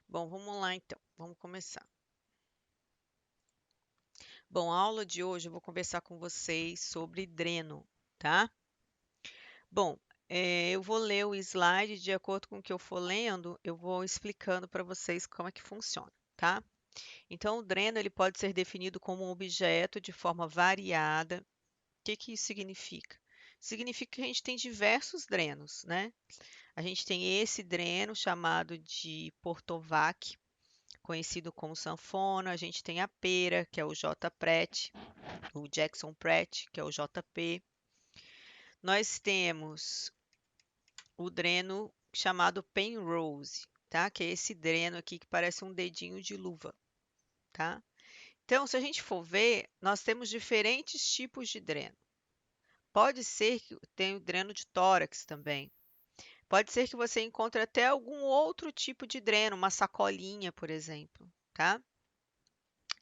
Bom, vamos lá então, vamos começar. Bom, a aula de hoje eu vou conversar com vocês sobre dreno, tá? Bom, eu vou ler o slide, de acordo com o que eu for lendo, eu vou explicando para vocês como é que funciona, tá? Então, o dreno ele pode ser definido como um objeto de forma variada. O que que isso significa? Significa que a gente tem diversos drenos, né? A gente tem esse dreno chamado de Portovac, conhecido como sanfona, a gente tem a pera, que é o J. Pratt, o Jackson Pratt, que é o JP. Nós temos o dreno chamado Penrose, tá? Que é esse dreno aqui que parece um dedinho de luva, tá? Então, se a gente for ver, nós temos diferentes tipos de dreno. Pode ser que tenha o dreno de tórax também. Pode ser que você encontre até algum outro tipo de dreno, uma sacolinha, por exemplo, tá?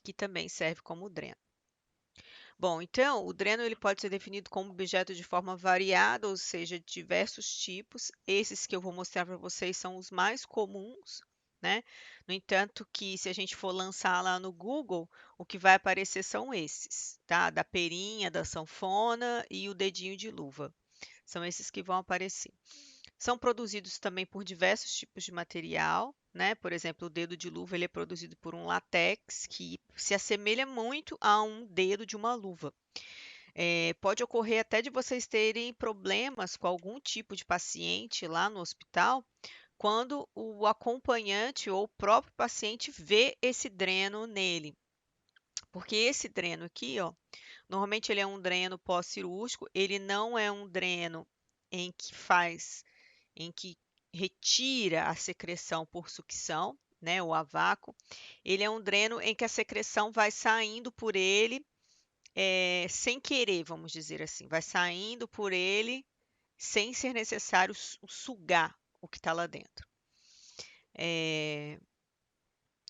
Que também serve como dreno. Bom, então, o dreno ele pode ser definido como objeto de forma variada, ou seja, de diversos tipos. Esses que eu vou mostrar para vocês são os mais comuns, né? No entanto, que se a gente for lançar lá no Google, o que vai aparecer são esses, tá? Da perinha, da sanfona e o dedinho de luva. São esses que vão aparecer. São produzidos também por diversos tipos de material, né? Por exemplo, o dedo de luva ele é produzido por um látex que se assemelha muito a um dedo de uma luva. Pode ocorrer até de vocês terem problemas com algum tipo de paciente lá no hospital, quando o acompanhante ou o próprio paciente vê esse dreno nele. Porque esse dreno aqui, ó, normalmente ele é um dreno pós-cirúrgico, ele não é um dreno em que retira a secreção por sucção, né, ou a vácuo. Ele é um dreno em que a secreção vai saindo por ele, sem querer, vamos dizer assim, vai saindo por ele sem ser necessário sugar o que está lá dentro. É,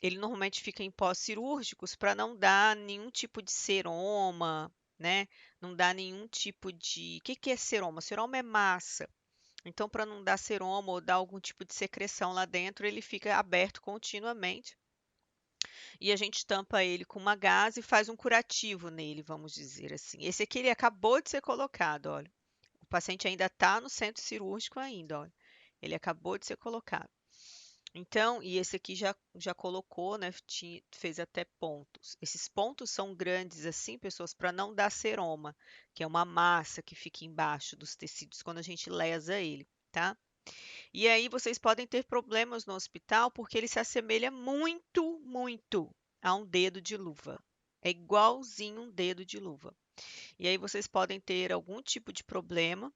ele normalmente fica em pós-cirúrgicos para não dar nenhum tipo de seroma, né? Não dá nenhum tipo de. O que que é seroma? Seroma é massa. Então, para não dar seroma ou dar algum tipo de secreção lá dentro, ele fica aberto continuamente. E a gente tampa ele com uma gase e faz um curativo nele, vamos dizer assim. Esse aqui ele acabou de ser colocado, olha. O paciente ainda está no centro cirúrgico ainda, olha. Ele acabou de ser colocado. Então, e esse aqui já colocou, né? Fez até pontos. Esses pontos são grandes assim, pessoas, para não dar seroma, que é uma massa que fica embaixo dos tecidos quando a gente lesa ele, tá? E aí vocês podem ter problemas no hospital porque ele se assemelha muito, muito a um dedo de luva. É igualzinho um dedo de luva. E aí vocês podem ter algum tipo de problema,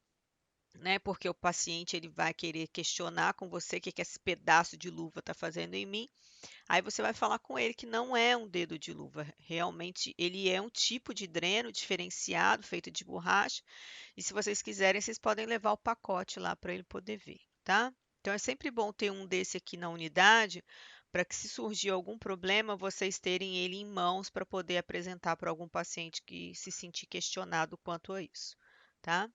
né? Porque o paciente ele vai querer questionar com você o que que esse pedaço de luva está fazendo em mim. Aí você vai falar com ele que não é um dedo de luva. Realmente ele é um tipo de dreno diferenciado, feito de borracha. E se vocês quiserem, vocês podem levar o pacote lá para ele poder ver, tá? Então é sempre bom ter um desse aqui na unidade, para que se surgir algum problema, vocês terem ele em mãos para poder apresentar para algum paciente que se sentir questionado quanto a isso, tá?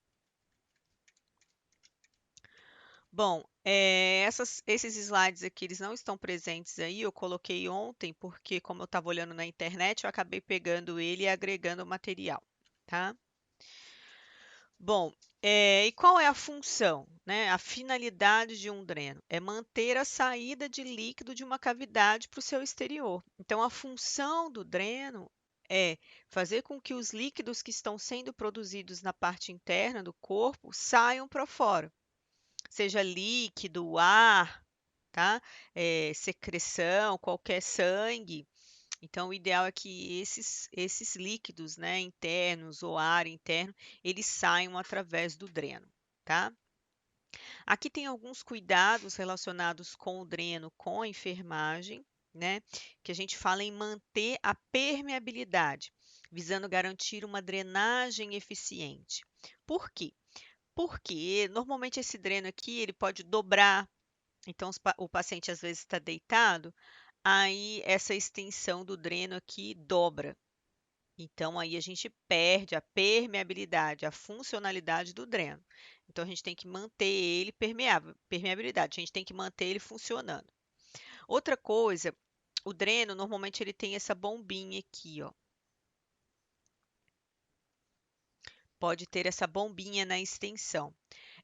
Bom, esses slides aqui, eles não estão presentes aí, eu coloquei ontem, porque como eu estava olhando na internet, eu acabei pegando ele e agregando o material, tá? Bom, e qual é a função, né? A finalidade de um dreno é manter a saída de líquido de uma cavidade para o seu exterior. Então, a função do dreno é fazer com que os líquidos que estão sendo produzidos na parte interna do corpo saiam para fora, seja líquido, ar, tá? Secreção, qualquer sangue. Então, o ideal é que esses líquidos, né, internos ou ar interno, eles saiam através do dreno, tá? Aqui tem alguns cuidados relacionados com o dreno, com a enfermagem, né? Que a gente fala em manter a permeabilidade, visando garantir uma drenagem eficiente. Por quê? Porque normalmente esse dreno aqui ele pode dobrar, então o paciente às vezes está deitado, aí essa extensão do dreno aqui dobra. Então, aí a gente perde a permeabilidade, a funcionalidade do dreno. Então, a gente tem que manter ele permeável, permeabilidade, a gente tem que manter ele funcionando. Outra coisa, o dreno, normalmente ele tem essa bombinha aqui, ó. Pode ter essa bombinha na extensão.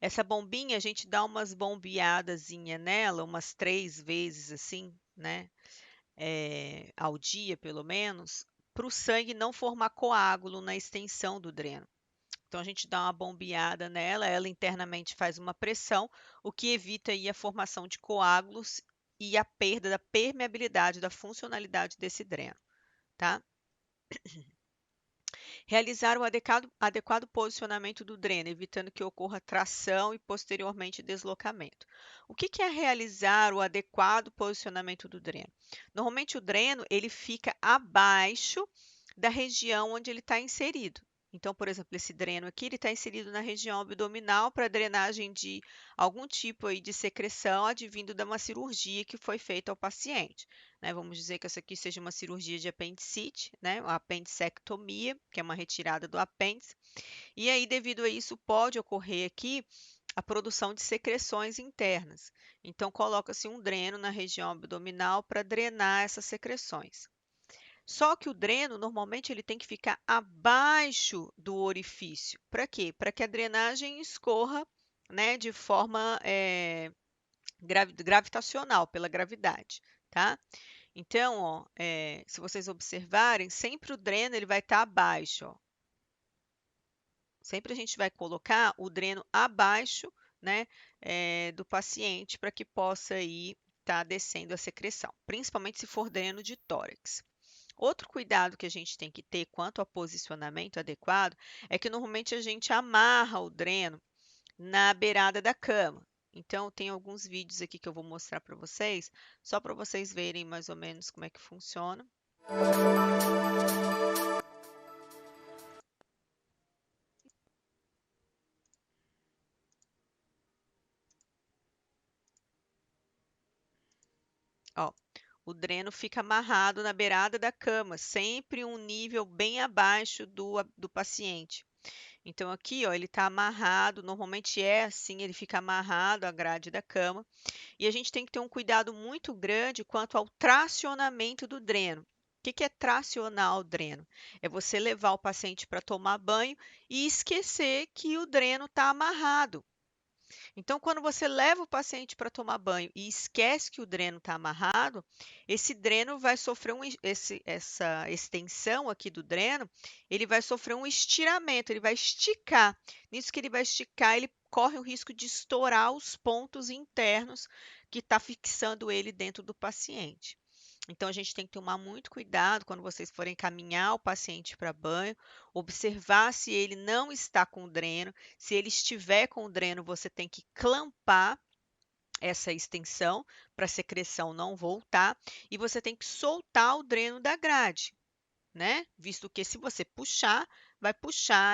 Essa bombinha, a gente dá umas bombeadazinha nela, umas 3 vezes assim, né? Ao dia, pelo menos, para o sangue não formar coágulo na extensão do dreno. Então, a gente dá uma bombeada nela, ela internamente faz uma pressão, o que evita aí a formação de coágulos e a perda da permeabilidade, da funcionalidade desse dreno, tá? Realizar o adequado posicionamento do dreno, evitando que ocorra tração e posteriormente deslocamento. O que é realizar o adequado posicionamento do dreno? Normalmente o dreno ele fica abaixo da região onde ele está inserido. Então, por exemplo, esse dreno aqui ele está inserido na região abdominal para drenagem de algum tipo aí de secreção advindo de uma cirurgia que foi feita ao paciente, né? Vamos dizer que essa aqui seja uma cirurgia de apendicite, né? Uma apendicectomia, que é uma retirada do apêndice. E aí, devido a isso, pode ocorrer aqui a produção de secreções internas. Então, coloca-se um dreno na região abdominal para drenar essas secreções. Só que o dreno, normalmente, ele tem que ficar abaixo do orifício. Para quê? Para que a drenagem escorra, né, de forma gravitacional, pela gravidade, tá? Então, ó, se vocês observarem, sempre o dreno ele vai estar abaixo, ó. Sempre a gente vai colocar o dreno abaixo, né, do paciente para que possa ir estar descendo a secreção, principalmente se for dreno de tórax. Outro cuidado que a gente tem que ter quanto ao posicionamento adequado é que normalmente a gente amarra o dreno na beirada da cama. Então, tem alguns vídeos aqui que eu vou mostrar para vocês, só para vocês verem mais ou menos como é que funciona. Ó, o dreno fica amarrado na beirada da cama, sempre um nível bem abaixo do paciente. Então, aqui, ó, ele está amarrado, normalmente é assim, ele fica amarrado à grade da cama. E a gente tem que ter um cuidado muito grande quanto ao tracionamento do dreno. O que é tracionar o dreno? É você levar o paciente para tomar banho e esquecer que o dreno está amarrado. Então, quando você leva o paciente para tomar banho e esquece que o dreno está amarrado, esse dreno vai sofrer essa extensão aqui do dreno, ele vai sofrer um estiramento, ele vai esticar. Nisso que ele vai esticar, ele corre o risco de estourar os pontos internos que está fixando ele dentro do paciente. Então, a gente tem que tomar muito cuidado quando vocês forem encaminhar o paciente para banho, observar se ele não está com dreno. Se ele estiver com o dreno, você tem que clampar essa extensão para a secreção não voltar e você tem que soltar o dreno da grade, né? Visto que se você puxar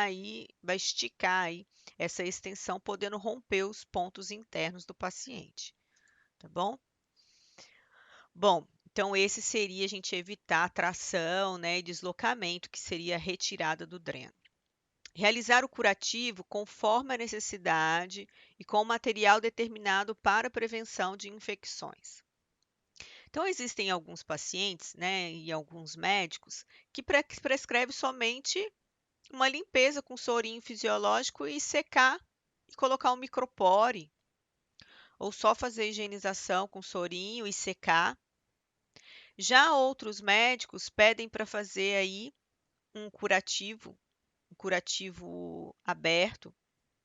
aí, vai esticar aí essa extensão, podendo romper os pontos internos do paciente, tá bom? Bom, então esse seria a gente evitar tração, né, e deslocamento, que seria a retirada do dreno. Realizar o curativo conforme a necessidade e com material determinado para prevenção de infecções. Então, existem alguns pacientes, né, e alguns médicos que prescrevem somente uma limpeza com sorinho fisiológico e secar e colocar um micropore, ou só fazer higienização com sorinho e secar. Já outros médicos pedem para fazer aí um curativo aberto.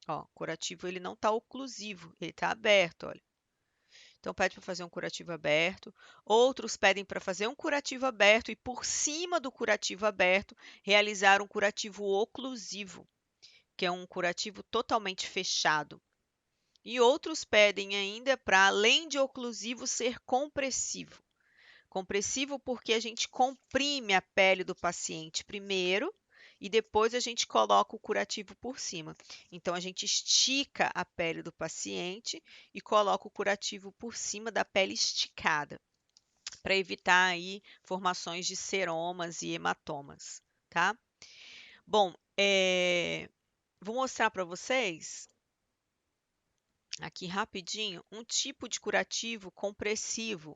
Ó, curativo ele não está oclusivo, ele está aberto, olha. Então pede para fazer um curativo aberto. Outros pedem para fazer um curativo aberto e por cima do curativo aberto realizar um curativo oclusivo, que é um curativo totalmente fechado. E outros pedem ainda para além de oclusivo ser compressivo. Compressivo porque a gente comprime a pele do paciente primeiro e depois a gente coloca o curativo por cima. Então, a gente estica a pele do paciente e coloca o curativo por cima da pele esticada, para evitar aí formações de seromas e hematomas, tá? Bom, vou mostrar para vocês aqui rapidinho um tipo de curativo compressivo,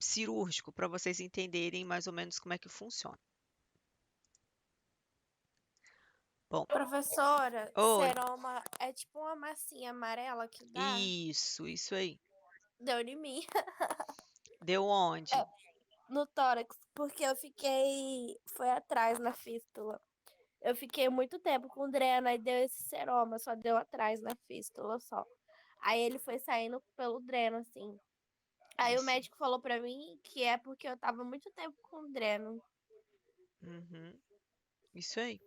cirúrgico, para vocês entenderem mais ou menos como é que funciona. Bom, Professora, oi. seroma é tipo uma massinha amarela que dá? Isso aí. Deu em mim. Deu onde? No tórax, porque eu fiquei. Foi atrás na fístula. Eu fiquei muito tempo com dreno, e deu esse seroma, só deu atrás na fístula só. Aí ele foi saindo pelo dreno, assim. Aí o Isso. médico falou pra mim que é porque eu tava muito tempo com dreno. Uhum. Isso aí.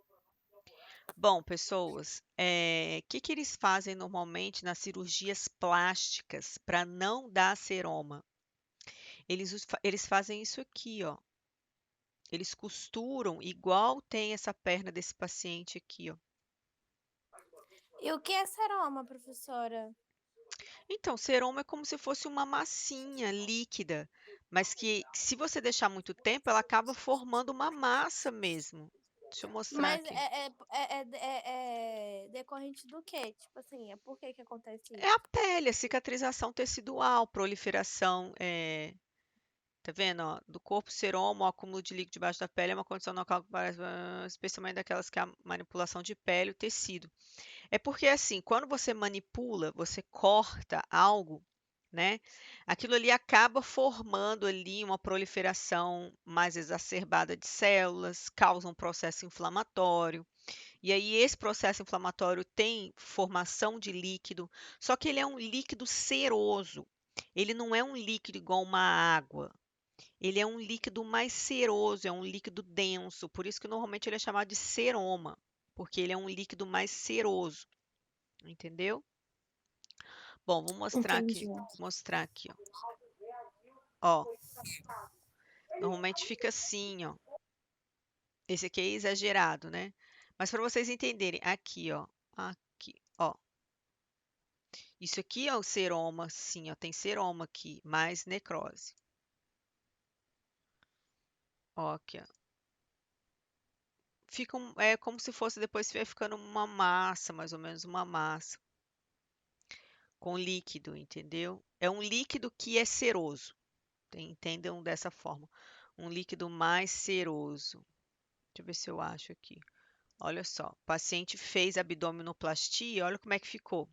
Bom, pessoas, que eles fazem normalmente nas cirurgias plásticas para não dar seroma? Eles fazem isso aqui, ó. Eles costuram igual tem essa perna desse paciente aqui, ó. E o que é seroma, professora? Então, seroma é como se fosse uma massinha líquida, mas que se você deixar muito tempo, ela acaba formando uma massa mesmo. Deixa eu mostrar Mas aqui. é decorrente do quê? Tipo assim, é por que que acontece É a isso? pele, a cicatrização tecidual, proliferação, tá vendo, ó? Do corpo seroma, o acúmulo de líquido debaixo da pele é uma condição no qual parece, especialmente daquelas que é a manipulação de pele, o tecido. É porque assim, quando você manipula, você corta algo, né? Aquilo ali acaba formando ali uma proliferação mais exacerbada de células, causa um processo inflamatório. E aí esse processo inflamatório tem formação de líquido, só que ele é um líquido ceroso. Ele não é um líquido igual uma água. Ele é um líquido mais ceroso, é um líquido denso, por isso que normalmente ele é chamado de seroma, porque ele é um líquido mais ceroso, entendeu? Bom, vou Entendi. mostrar aqui, ó. Ó, normalmente fica assim, ó. Esse aqui é exagerado, né? Mas para vocês entenderem, aqui, ó. Isso aqui é o seroma, sim, ó, tem seroma aqui, mais necrose. Ó, aqui, ó. É como se fosse depois vai ficando uma massa, mais ou menos uma massa. Com líquido, entendeu? É um líquido que é ceroso, entendam dessa forma. Um líquido mais ceroso. Deixa eu ver se eu acho aqui. Olha só, o paciente fez abdominoplastia, olha como é que ficou.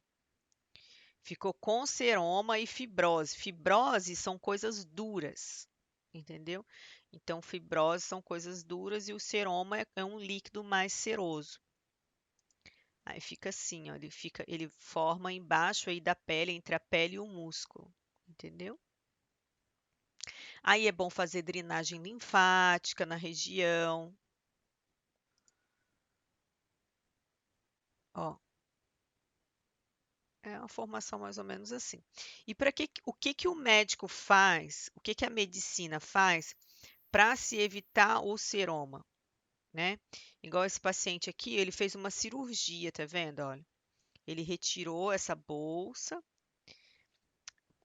Ficou com seroma e fibrose. Fibrose são coisas duras, entendeu? Então, fibrose são coisas duras e o seroma é um líquido mais ceroso. Aí fica assim, ó, ele forma embaixo aí da pele, entre a pele e o músculo, entendeu? Aí é bom fazer drenagem linfática na região. Ó, é uma formação mais ou menos assim. E para o que que o médico faz? O que que a medicina faz para se evitar o seroma, né? Igual esse paciente aqui, ele fez uma cirurgia, tá vendo? Olha, ele retirou essa bolsa.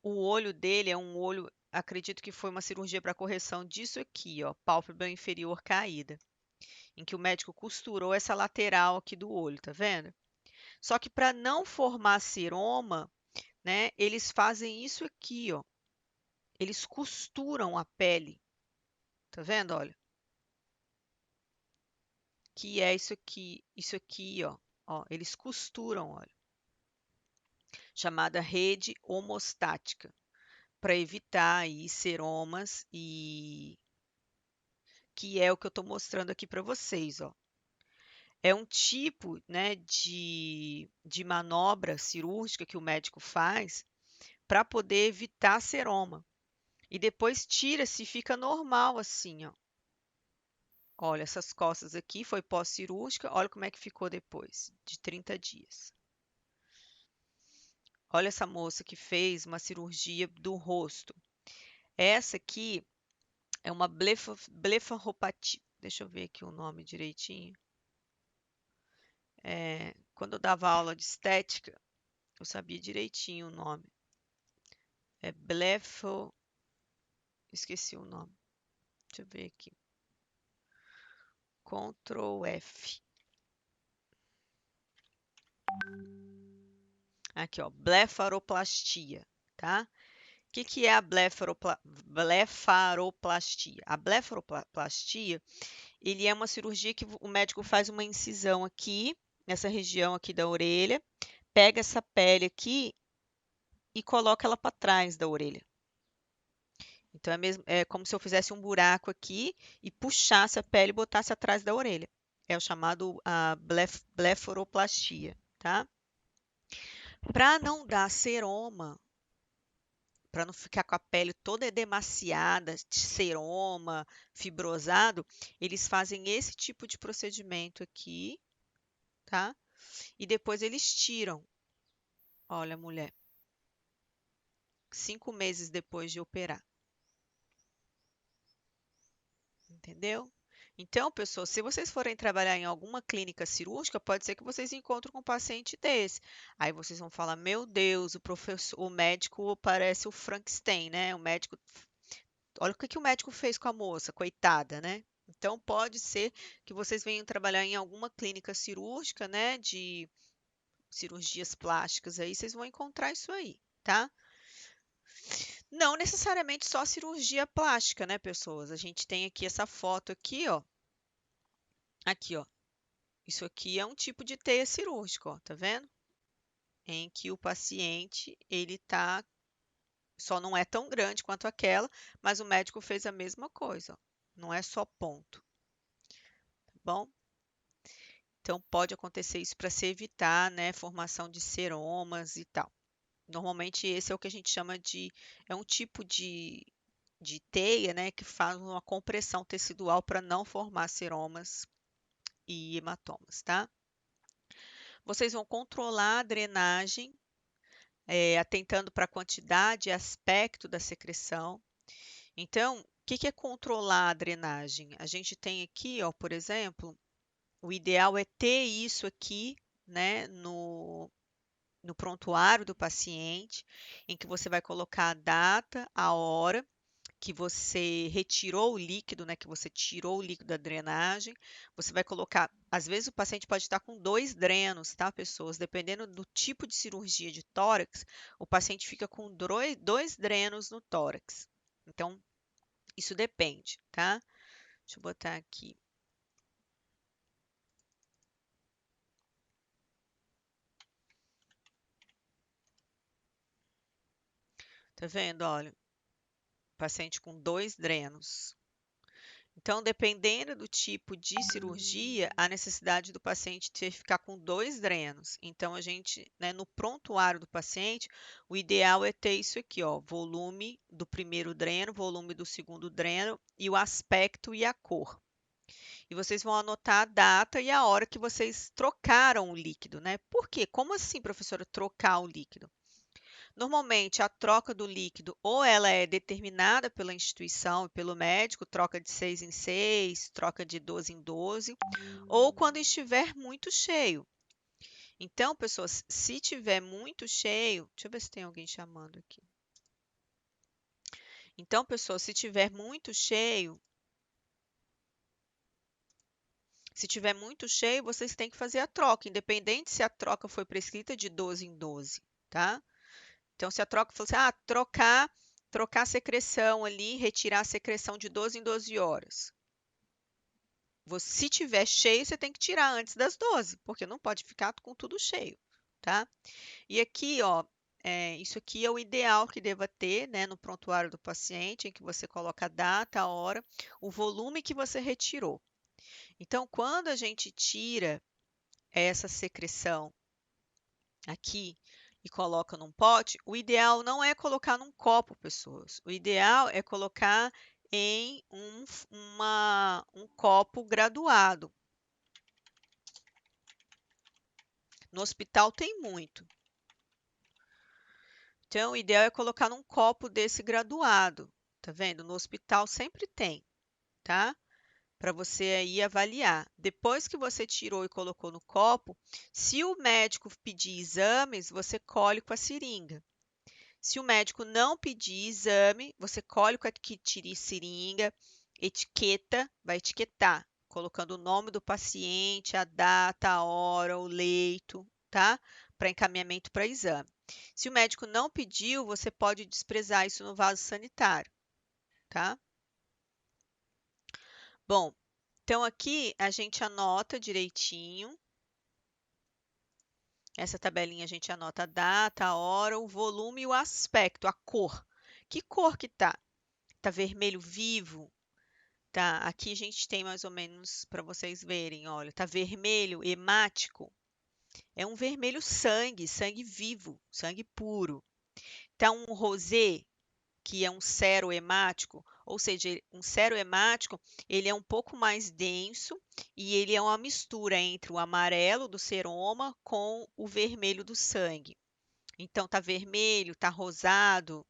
O olho dele é um olho, acredito que foi uma cirurgia para correção disso aqui, ó, pálpebra inferior caída, em que o médico costurou essa lateral aqui do olho, tá vendo? Só que para não formar seroma, né, eles fazem isso aqui, ó. Eles costuram a pele, tá vendo? Olha, que é isso aqui, ó. Ó, eles costuram, olha, chamada rede homostática, para evitar aí seromas e que é o que eu estou mostrando aqui para vocês, ó. É um tipo, né, de manobra cirúrgica que o médico faz para poder evitar seroma. E depois tira-se e fica normal assim, ó. Olha, essas costas aqui foi pós-cirúrgica, olha como é que ficou depois de 30 dias. Olha essa moça que fez uma cirurgia do rosto. Essa aqui é uma blefaropatia. Deixa eu ver aqui o nome direitinho. Quando eu dava aula de estética, eu sabia direitinho o nome. É blefo... Esqueci o nome. Deixa eu ver aqui. Ctrl F. Aqui, ó, blefaroplastia, tá? que é a blefaroplastia? A blefaroplastia, ele é uma cirurgia que o médico faz uma incisão aqui, nessa região aqui da orelha, pega essa pele aqui e coloca ela para trás da orelha. Então é como se eu fizesse um buraco aqui e puxasse a pele e botasse atrás da orelha. É o chamado blefaroplastia, tá? Para não dar seroma, para não ficar com a pele toda edemaciada, de seroma, fibrosado, eles fazem esse tipo de procedimento aqui, tá? E depois eles tiram. Olha, mulher, 5 meses depois de operar. Entendeu? Então, pessoal, se vocês forem trabalhar em alguma clínica cirúrgica, pode ser que vocês encontrem com um paciente desse. Aí vocês vão falar: "Meu Deus, o médico parece o Frankenstein, né? O médico, olha o que que o médico fez com a moça, coitada, né?" Então, pode ser que vocês venham trabalhar em alguma clínica cirúrgica, né, de cirurgias plásticas aí, vocês vão encontrar isso aí, tá? Não necessariamente só cirurgia plástica, né, pessoas? A gente tem aqui essa foto aqui, ó. Aqui, ó. Isso aqui é um tipo de teia cirúrgica, ó, tá vendo? Em que o paciente, ele tá, só não é tão grande quanto aquela, mas o médico fez a mesma coisa, ó. Não é só ponto, tá bom? Então pode acontecer isso para se evitar, né, formação de seromas e tal. Normalmente esse é o que a gente chama de, é um tipo de teia, né, que faz uma compressão tecidual para não formar seromas e hematomas, tá? Vocês vão controlar a drenagem, atentando para a quantidade e aspecto da secreção. Então, o que é controlar a drenagem? A gente tem aqui, ó, por exemplo, o ideal é ter isso aqui, né, no prontuário do paciente, em que você vai colocar a data, a hora que você retirou o líquido, né, que você tirou o líquido da drenagem. Você vai colocar, às vezes o paciente pode estar com 2 drenos, tá, pessoas? Dependendo do tipo de cirurgia de tórax, o paciente fica com 2 drenos no tórax. Então, isso depende, tá? Deixa eu botar aqui. Tá vendo? Olha, paciente com 2 drenos. Então, dependendo do tipo de cirurgia, a necessidade do paciente ter ficar com 2 drenos. Então, a gente, né, no prontuário do paciente, o ideal é ter isso aqui, ó, volume do primeiro dreno, volume do segundo dreno e o aspecto e a cor. E vocês vão anotar a data e a hora que vocês trocaram o líquido, né? Por quê? Como assim, professora, trocar o líquido? Normalmente, a troca do líquido ou ela é determinada pela instituição e pelo médico, troca de 6 em 6, troca de 12 em 12, ou quando estiver muito cheio. Então, pessoas, se tiver muito cheio, deixa eu ver se tem alguém chamando aqui. Então, pessoas, se tiver muito cheio, vocês têm que fazer a troca, independente se a troca foi prescrita de 12 em 12, tá? Então, se a troca fosse, trocar a secreção ali, retirar a secreção de 12 em 12 horas. Se tiver cheio, você tem que tirar antes das 12, porque não pode ficar com tudo cheio, tá? E aqui, ó, isso aqui é o ideal que deva ter, né, no prontuário do paciente, em que você coloca a data, a hora, o volume que você retirou. Então, quando a gente tira essa secreção aqui e coloca num pote, o ideal não é colocar num copo, pessoas. O ideal é colocar em um copo graduado. No hospital tem muito. Então, o ideal é colocar num copo desse graduado. Tá vendo? No hospital sempre tem, tá? Para você aí avaliar. Depois que você tirou e colocou no copo, se o médico pedir exames, você colhe com a seringa. Se o médico não pedir exame, você colhe com a seringa, etiqueta, vai etiquetar, colocando o nome do paciente, a data, a hora, o leito, tá? Para encaminhamento para exame. Se o médico não pediu, você pode desprezar isso no vaso sanitário, tá? Bom, então aqui a gente anota direitinho. Essa tabelinha a gente anota a data, a hora, o volume e o aspecto, a cor. Que cor que tá? Tá vermelho vivo? Tá, aqui a gente tem mais ou menos para vocês verem, olha, tá vermelho hemático. É um vermelho sangue, sangue vivo, sangue puro. Tá um rosé, que é um serohemático, ou seja, um serohemático, ele é um pouco mais denso e ele é uma mistura entre o amarelo do seroma com o vermelho do sangue. Então tá vermelho, tá rosado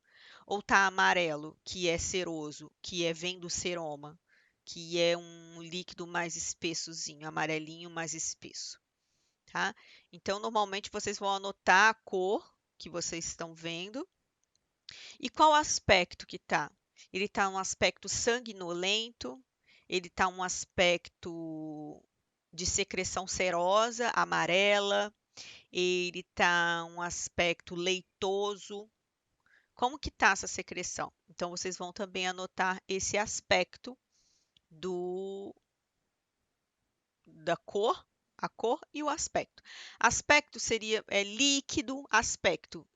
ou tá amarelo, que é seroso, que vem do seroma, que é um líquido mais espessozinho, amarelinho mais espesso, tá? Então normalmente vocês vão anotar a cor que vocês estão vendo e qual aspecto que tá. Ele tá um aspecto sanguinolento, ele tá um aspecto de secreção serosa, amarela, ele tá um aspecto leitoso. Como que tá essa secreção? Então vocês vão também anotar esse aspecto do da cor, a cor e o aspecto. Aspecto seria líquido, aspecto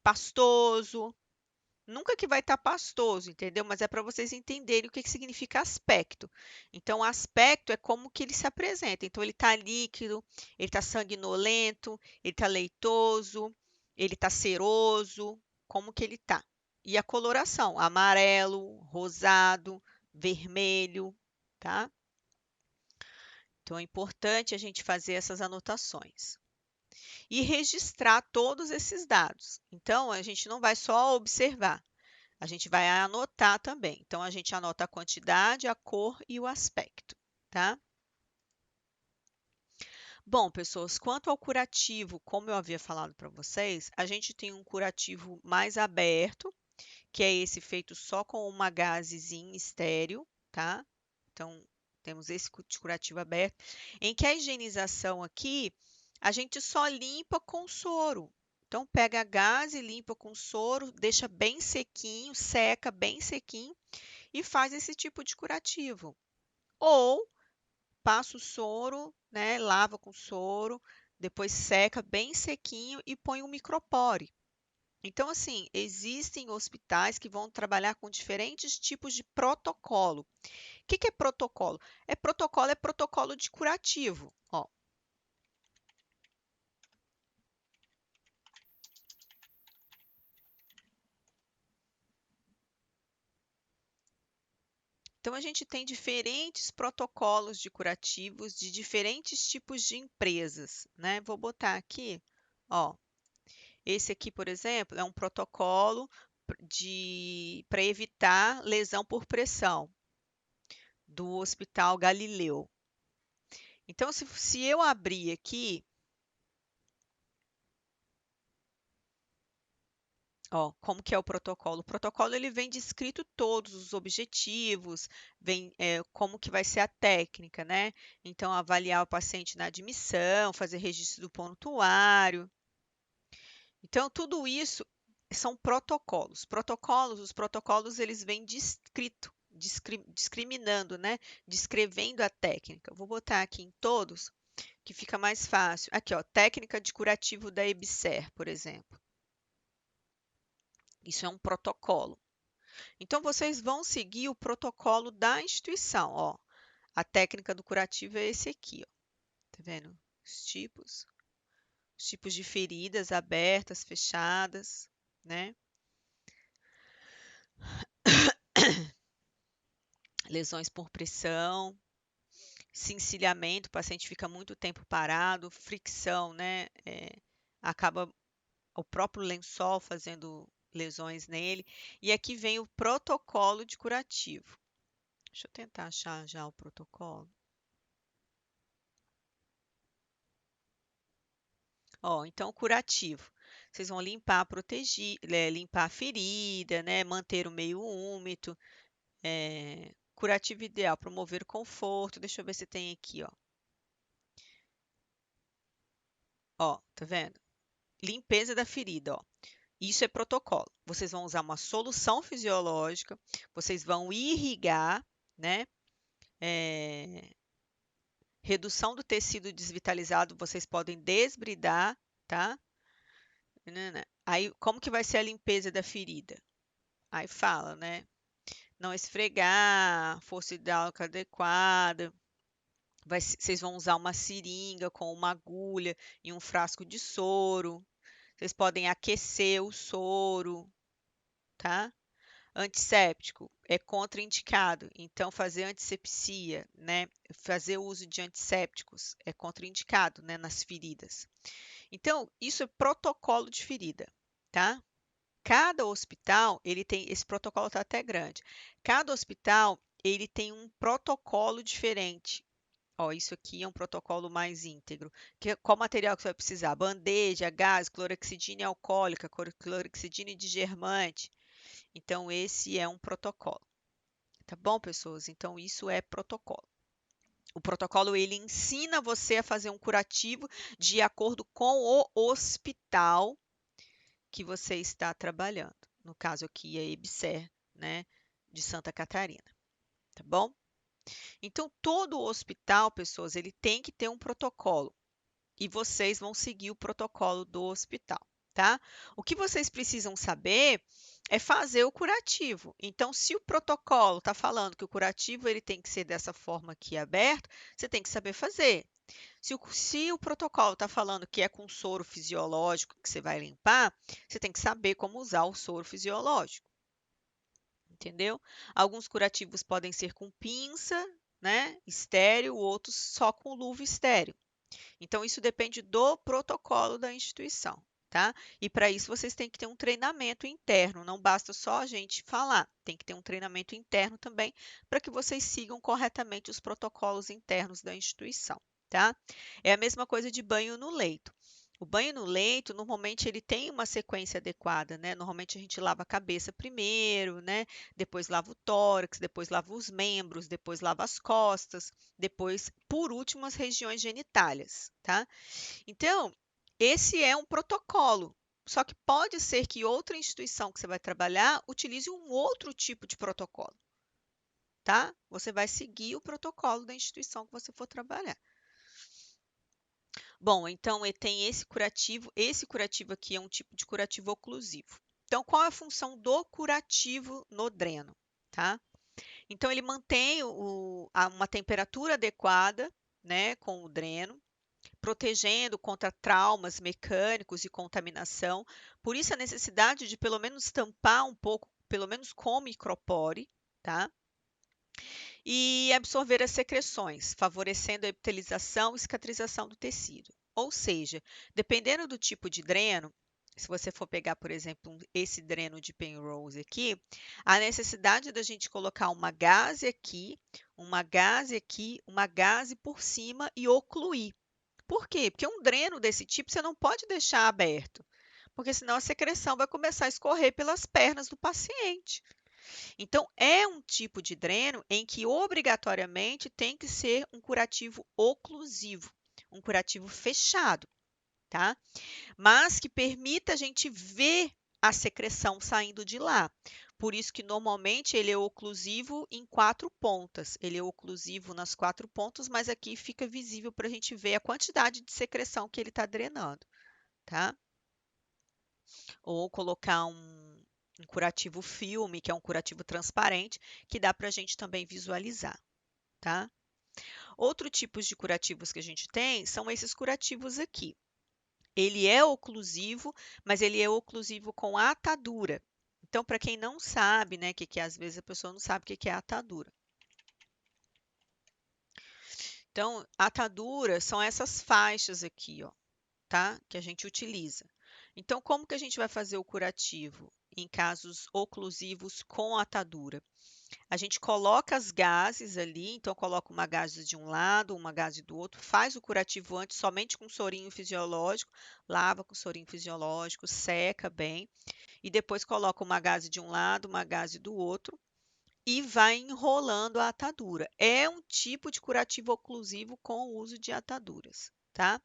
pastoso. Nunca que vai estar pastoso, entendeu? Mas é para vocês entenderem o que que significa aspecto. Então, aspecto é como que ele se apresenta. Então, ele está líquido, ele está sanguinolento, ele está leitoso, ele está ceroso, como que ele está. E a coloração, amarelo, rosado, vermelho, tá? Então, é importante a gente fazer essas anotações e registrar todos esses dados. Então, a gente não vai só observar, a gente vai anotar também. Então, a gente anota a quantidade, a cor e o aspecto, tá? Bom, pessoas, quanto ao curativo, como eu havia falado para vocês, a gente tem um curativo mais aberto, que é esse feito só com uma gazezinha estéreo, tá? Então, temos esse curativo aberto, em que a higienização aqui, a gente só limpa com soro. Então, pega a gaze, limpa com soro, deixa bem sequinho, seca bem sequinho e faz esse tipo de curativo. Ou passa o soro, né, lava com soro, depois seca bem sequinho e põe um micropore. Então, assim, existem hospitais que vão trabalhar com diferentes tipos de protocolo. O que que é protocolo? É protocolo de curativo. Ó, então, a gente tem diferentes protocolos de curativos de diferentes tipos de empresas, né? Vou botar aqui, ó, esse aqui, por exemplo, é um protocolo para evitar lesão por pressão do Hospital Galileu. Então, se eu abrir aqui, ó, como que é o protocolo? O protocolo ele vem descrito todos os objetivos, vem como que vai ser a técnica, né? Então, avaliar o paciente na admissão, fazer registro do prontuário. Então, tudo isso são protocolos. Os protocolos eles vêm descrito, discriminando, né? Descrevendo a técnica. Vou botar aqui em todos, que fica mais fácil. Aqui, ó, técnica de curativo da EBSER, por exemplo. Isso é um protocolo. Então, vocês vão seguir o protocolo da instituição, ó. A técnica do curativo é esse aqui, ó. Tá vendo? Os tipos de feridas abertas, fechadas, né? Lesões por pressão, cincilhamento, o paciente fica muito tempo parado, fricção, né? Acaba o próprio lençol fazendo lesões nele. E aqui vem o protocolo de curativo. Deixa eu tentar achar já o protocolo. Ó, então, curativo. Vocês vão limpar, proteger, limpar a ferida, né? Manter o meio úmido. Curativo ideal, promover conforto. Deixa eu ver se tem aqui, ó. Ó, tá vendo? Limpeza da ferida, ó. Isso é protocolo. Vocês vão usar uma solução fisiológica, vocês vão irrigar, né? É, redução do tecido desvitalizado, vocês podem desbridar, tá? Aí, como que vai ser a limpeza da ferida? Aí fala, né? Não esfregar, força hidráulica adequada. Vocês vão usar uma seringa com uma agulha e um frasco de soro. Vocês podem aquecer o soro, tá? Antisséptico é contraindicado, então fazer antissepsia, né? Fazer uso de antissépticos é contraindicado, né, nas feridas. Então, isso é protocolo de ferida, tá? Cada hospital, ele tem, esse protocolo está até grande. Cada hospital, ele tem um protocolo diferente. Ó, isso aqui é um protocolo mais íntegro. Qual material que você vai precisar? Bandeja, gás, clorexidina alcoólica, clorexidina digermante. Então, esse é um protocolo. Tá bom, pessoas? Então, isso é protocolo. O protocolo, ele ensina você a fazer um curativo de acordo com o hospital que você está trabalhando. No caso aqui, a EBSER, né, de Santa Catarina. Tá bom? Então, todo hospital, pessoas, ele tem que ter um protocolo e vocês vão seguir o protocolo do hospital, tá? O que vocês precisam saber é fazer o curativo. Então, se o protocolo está falando que o curativo ele tem que ser dessa forma aqui aberto, você tem que saber fazer. Se o protocolo está falando que é com soro fisiológico que você vai limpar, você tem que saber como usar o soro fisiológico, entendeu? Alguns curativos podem ser com pinça, né, estéreo, outros só com luva estéreo. Então, isso depende do protocolo da instituição, tá? E para isso vocês têm que ter um treinamento interno, não basta só a gente falar, tem que ter um treinamento interno também para que vocês sigam corretamente os protocolos internos da instituição, tá? É a mesma coisa de banho no leito. O banho no leito, normalmente ele tem uma sequência adequada, né? Normalmente a gente lava a cabeça primeiro, né? Depois lava o tórax, depois lava os membros, depois lava as costas, depois, por último, as regiões genitálias, tá? Então, esse é um protocolo. Só que pode ser que outra instituição que você vai trabalhar utilize um outro tipo de protocolo, tá? Você vai seguir o protocolo da instituição que você for trabalhar. Bom, então tem esse curativo aqui é um tipo de curativo oclusivo. Então, qual é a função do curativo no dreno, tá? Então, ele mantém uma temperatura adequada, né, com o dreno, protegendo contra traumas mecânicos e contaminação. Por isso, a necessidade de pelo menos tampar um pouco, pelo menos com micropore, tá? E absorver as secreções, favorecendo a epitelização e cicatrização do tecido. Ou seja, dependendo do tipo de dreno, se você for pegar, por exemplo, esse dreno de Penrose aqui, a necessidade da gente colocar uma gaze aqui, uma gaze aqui, uma gaze por cima e ocluir. Por quê? Porque um dreno desse tipo você não pode deixar aberto, porque senão a secreção vai começar a escorrer pelas pernas do paciente. Então, é um tipo de dreno em que obrigatoriamente tem que ser um curativo oclusivo, um curativo fechado, tá? Mas que permita a gente ver a secreção saindo de lá. Por isso que normalmente ele é oclusivo em 4 pontas. Ele é oclusivo nas 4 pontas, mas aqui fica visível para a gente ver a quantidade de secreção que ele está drenando, tá? Ou colocar um curativo filme, que é um curativo transparente, que dá para a gente também visualizar, tá? Outro tipos de curativos que a gente tem são esses curativos aqui. Ele é oclusivo, mas ele é oclusivo com atadura. Então, para quem não sabe, né, que às vezes a pessoa não sabe o que é atadura. Então, atadura são essas faixas aqui, ó, tá? Que a gente utiliza. Então, como que a gente vai fazer o curativo em casos oclusivos com atadura? A gente coloca as gases ali, então coloca uma gase de um lado, uma gase do outro, faz o curativo antes somente com sorinho fisiológico, lava com sorinho fisiológico, seca bem, e depois coloca uma gase de um lado, uma gase do outro, e vai enrolando a atadura. É um tipo de curativo oclusivo com o uso de ataduras, tá?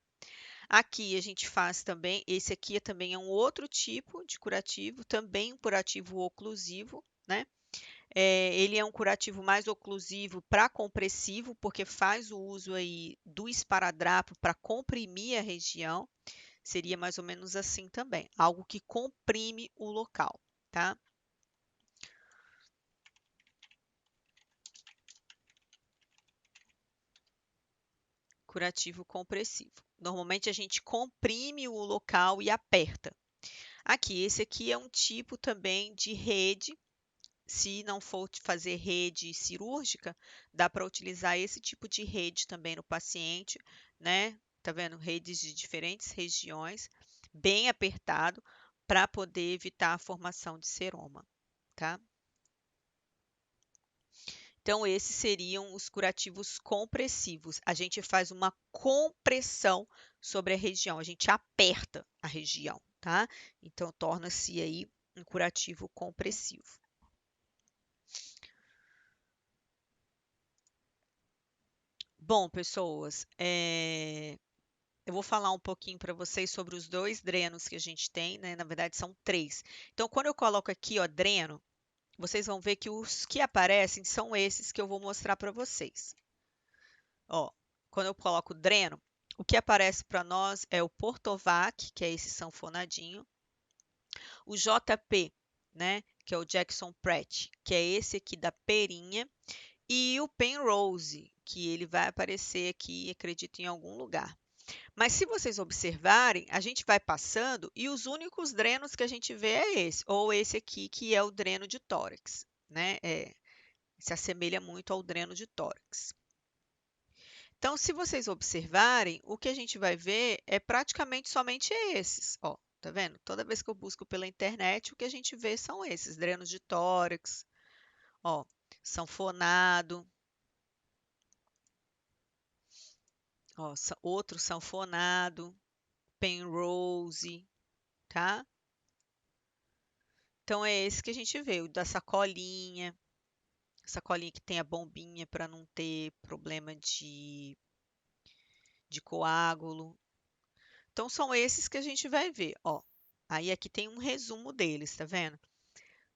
Aqui a gente faz também, esse aqui também é um outro tipo de curativo, também um curativo oclusivo, né? Ele é um curativo mais oclusivo para compressivo, porque faz o uso aí do esparadrapo para comprimir a região. Seria mais ou menos assim também, algo que comprime o local, tá? Curativo compressivo. Normalmente a gente comprime o local e aperta. Aqui, esse aqui é um tipo também de rede. Se não for fazer rede cirúrgica, dá para utilizar esse tipo de rede também no paciente, né? Tá vendo? Redes de diferentes regiões, bem apertado, para poder evitar a formação de seroma, tá? Então, esses seriam os curativos compressivos. A gente faz uma compressão sobre a região, a gente aperta a região, tá? Então, torna-se aí um curativo compressivo. Bom, pessoas, eu vou falar um pouquinho para vocês sobre os dois drenos que a gente tem, né? Na verdade, são três. Então, quando eu coloco aqui, ó, dreno, vocês vão ver que os que aparecem são esses que eu vou mostrar para vocês. Ó, quando eu coloco dreno, o que aparece para nós é o Portovac, que é esse sanfonadinho, o JP, né, que é o Jackson Pratt, que é esse aqui da perinha, e o Penrose, que ele vai aparecer aqui, acredito, em algum lugar. Mas se vocês observarem, a gente vai passando e os únicos drenos que a gente vê é esse, ou esse aqui, que é o dreno de tórax, né? Se assemelha muito ao dreno de tórax. Então, se vocês observarem, o que a gente vai ver é praticamente somente esses. Ó, tá vendo? Toda vez que eu busco pela internet, o que a gente vê são esses, drenos de tórax, ó, sanfonado, ó, outro sanfonado, Penrose, tá? Então, é esse que a gente vê, o da sacolinha que tem a bombinha para não ter problema de coágulo. Então, são esses que a gente vai ver, ó. Aí aqui tem um resumo deles, tá vendo?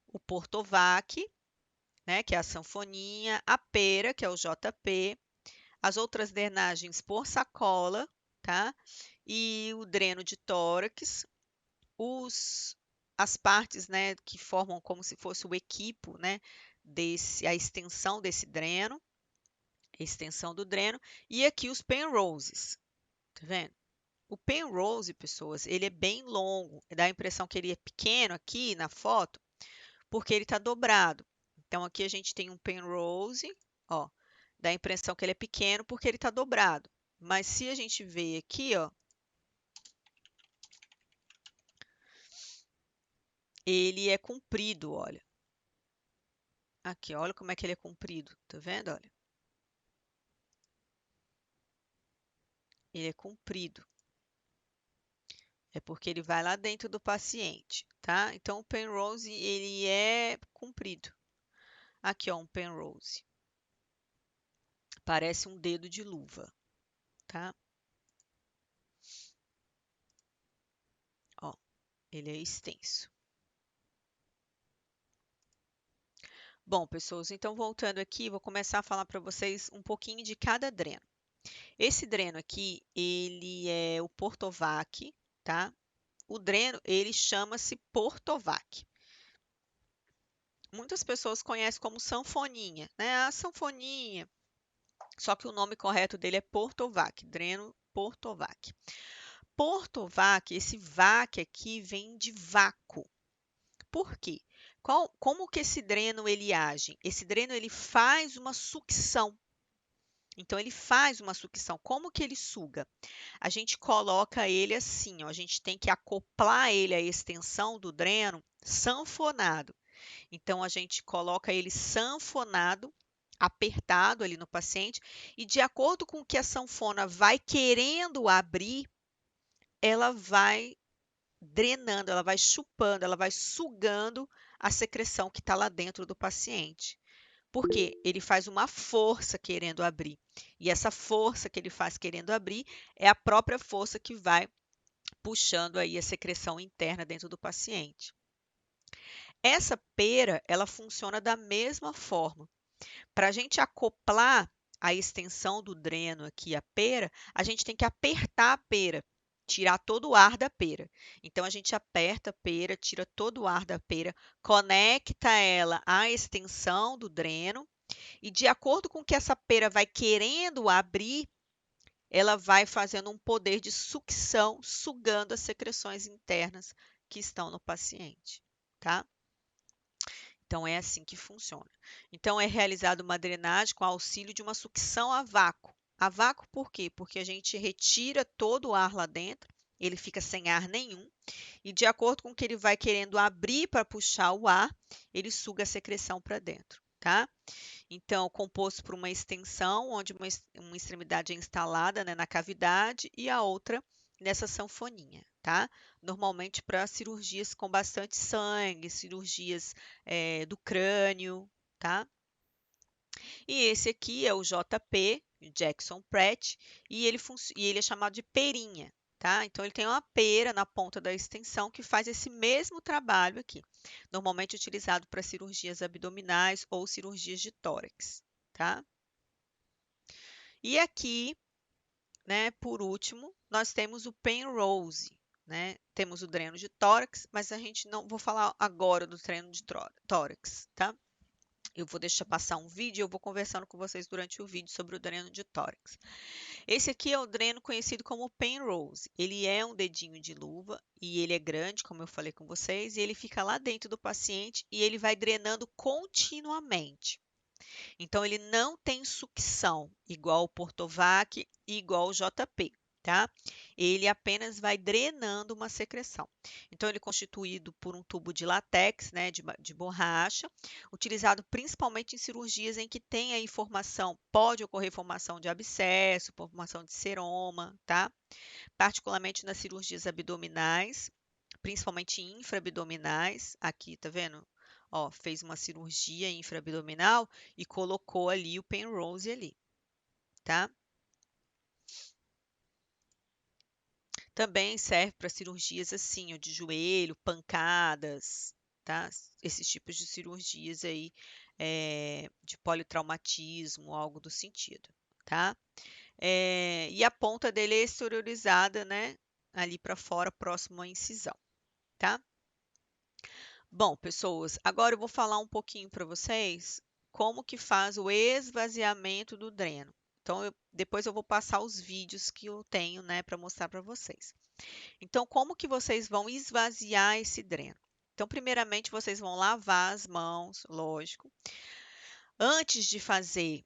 O Portovac, né, que é a sanfoninha, a pera, que é o JP, as outras drenagens por sacola, tá? E o dreno de tórax, os, as partes, né, que formam como se fosse o equipo, né, a extensão desse dreno, a extensão do dreno, e aqui os penroses, tá vendo? O penrose, pessoas, ele é bem longo, dá a impressão que ele é pequeno aqui na foto, porque ele está dobrado. Então, aqui a gente tem um penrose, ó, dá a impressão que ele é pequeno porque ele está dobrado. Mas se a gente ver aqui, ó, ele é comprido, olha. Aqui, olha como é que ele é comprido, tá vendo? Olha, ele é comprido. É porque ele vai lá dentro do paciente, tá? Então, o penrose, ele é comprido. Aqui, ó, um penrose. Parece um dedo de luva, tá? Ó, ele é extenso. Bom, pessoas, então voltando aqui, vou começar a falar para vocês um pouquinho de cada dreno. Esse dreno aqui, ele é o Portovac, tá? O dreno, ele chama-se Portovac. Muitas pessoas conhecem como sanfoninha, né? A sanfoninha, só que o nome correto dele é Portovac, dreno Portovac. Portovac, esse vac aqui vem de vácuo. Por quê? Como que esse dreno ele age? Esse dreno ele faz uma sucção. Então ele faz uma sucção. Como que ele suga? A gente coloca ele assim, ó, a gente tem que acoplar ele à extensão do dreno sanfonado. Então a gente coloca ele sanfonado, apertado ali no paciente, e de acordo com o que a sanfona vai querendo abrir, ela vai drenando, ela vai chupando, ela vai sugando a secreção que está lá dentro do paciente. Por quê? Ele faz uma força querendo abrir. E essa força que ele faz querendo abrir é a própria força que vai puxando aí a secreção interna dentro do paciente. Essa pera, ela funciona da mesma forma. Para a gente acoplar a extensão do dreno aqui à pera, a gente tem que apertar a pera, tirar todo o ar da pera. Então, a gente aperta a pera, tira todo o ar da pera, conecta ela à extensão do dreno e, de acordo com que essa pera vai querendo abrir, ela vai fazendo um poder de sucção, sugando as secreções internas que estão no paciente, tá? Então, é assim que funciona. Então, é realizada uma drenagem com auxílio de uma sucção a vácuo. A vácuo por quê? Porque a gente retira todo o ar lá dentro, ele fica sem ar nenhum, e de acordo com que ele vai querendo abrir para puxar o ar, ele suga a secreção para dentro, tá? Então, composto por uma extensão, onde uma extremidade é instalada, né, na cavidade e a outra nessa sanfoninha, tá? Normalmente para cirurgias com bastante sangue, cirurgias do crânio, tá? E esse aqui é o JP, Jackson Pratt, e ele é chamado de perinha, tá? Então ele tem uma pera na ponta da extensão que faz esse mesmo trabalho aqui, normalmente utilizado para cirurgias abdominais ou cirurgias de tórax, tá? E aqui, né, por último, nós temos o Penrose, né? Temos o dreno de tórax, mas a gente não vou falar agora do dreno de tórax, tá? Eu vou deixar passar um vídeo e eu vou conversando com vocês durante o vídeo sobre o dreno de tórax. Esse aqui é o dreno conhecido como Penrose. Ele é um dedinho de luva e ele é grande, como eu falei com vocês, e ele fica lá dentro do paciente e ele vai drenando continuamente. Então, ele não tem sucção, igual o Portovac e igual o JP, tá? Ele apenas vai drenando uma secreção. Então, ele é constituído por um tubo de látex, né, de borracha, utilizado principalmente em cirurgias em que tem aí formação, pode ocorrer formação de abscesso, formação de seroma, tá? Particularmente nas cirurgias abdominais, principalmente infraabdominais. Aqui, tá vendo? Ó, fez uma cirurgia infraabdominal e colocou ali o Penrose ali, tá? Também serve para cirurgias assim, ó, de joelho, pancadas, tá? Esses tipos de cirurgias aí, de politraumatismo, algo do sentido, tá? E a ponta dele é exteriorizada, né? Ali para fora, próximo à incisão, tá? Bom, pessoas, agora eu vou falar um pouquinho para vocês como que faz o esvaziamento do dreno. Então, depois eu vou passar os vídeos que eu tenho, né, para mostrar para vocês. Então, como que vocês vão esvaziar esse dreno? Então, primeiramente, vocês vão lavar as mãos, lógico. Antes de fazer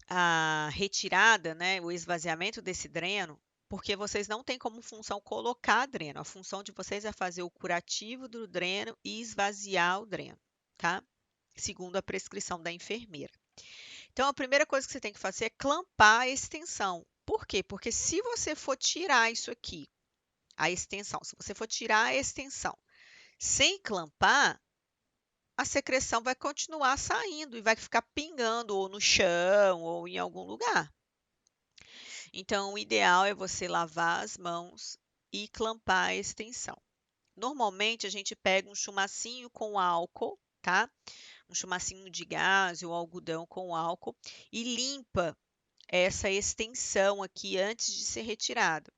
a retirada, né, o esvaziamento desse dreno, porque vocês não têm como função colocar dreno. A função de vocês é fazer o curativo do dreno e esvaziar o dreno, tá? Segundo a prescrição da enfermeira. Então, a primeira coisa que você tem que fazer é clampar a extensão. Por quê? Porque se você for tirar isso aqui, a extensão, se você for tirar a extensão sem clampar, a secreção vai continuar saindo e vai ficar pingando ou no chão ou em algum lugar. Então, o ideal é você lavar as mãos e clampar a extensão. Normalmente, a gente pega um chumacinho com álcool, tá? Um chumacinho de gás ou algodão com álcool e limpa essa extensão aqui antes de ser retirada.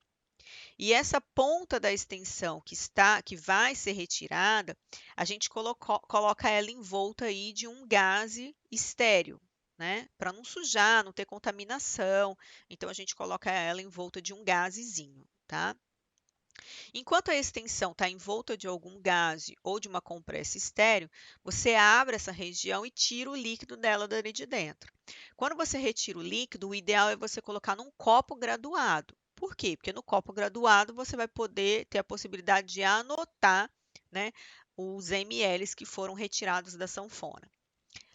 E essa ponta da extensão que vai ser retirada, a gente coloca ela envolta aí de um gaze estéreo, né? Para não sujar, não ter contaminação. Então a gente coloca ela envolta de um gazezinho, tá? Enquanto a extensão está envolta de algum gaze ou de uma compressa estéreo, você abre essa região e tira o líquido dela dali de dentro. Quando você retira o líquido, o ideal é você colocar num copo graduado. Por quê? Porque no copo graduado você vai poder ter a possibilidade de anotar, né, os mLs que foram retirados da sanfona.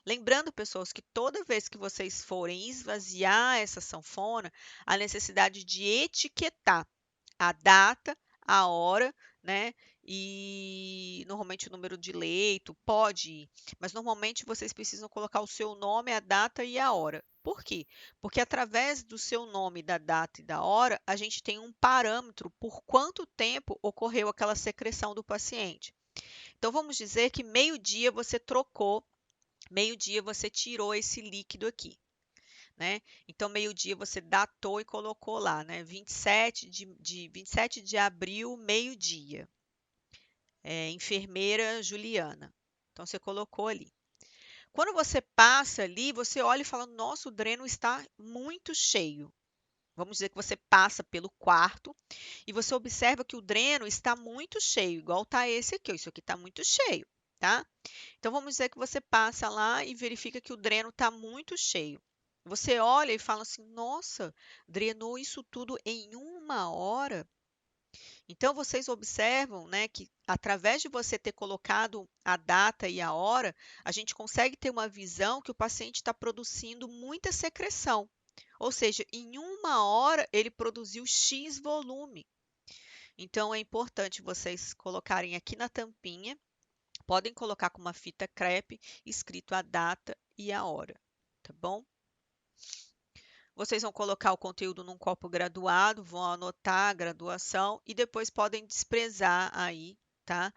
Lembrando, pessoas, que toda vez que vocês forem esvaziar essa sanfona, a necessidade de etiquetar a data, a hora, né? E normalmente o número de leito pode ir, mas normalmente vocês precisam colocar o seu nome, a data e a hora. Por quê? Porque através do seu nome, da data e da hora, a gente tem um parâmetro por quanto tempo ocorreu aquela secreção do paciente. Então vamos dizer que meio-dia você trocou, meio-dia você tirou esse líquido aqui, né? Então, meio-dia você datou e colocou lá, né? 27 de abril, meio-dia. Enfermeira Juliana. Então, você colocou ali. Quando você passa ali, você olha e fala: nossa, o dreno está muito cheio. Vamos dizer que você passa pelo quarto e você observa que o dreno está muito cheio, igual está esse aqui. Isso aqui está muito cheio, tá? Então, vamos dizer que você passa lá e verifica que o dreno está muito cheio. Você olha e fala assim: nossa, drenou isso tudo em 1 hora. Então, vocês observam, né, que através de você ter colocado a data e a hora, a gente consegue ter uma visão que o paciente está produzindo muita secreção. Ou seja, em 1 hora ele produziu X volume. Então, é importante vocês colocarem aqui na tampinha. Podem colocar com uma fita crepe escrito a data e a hora, tá bom? Vocês vão colocar o conteúdo num copo graduado, vão anotar a graduação e depois podem desprezar aí, tá?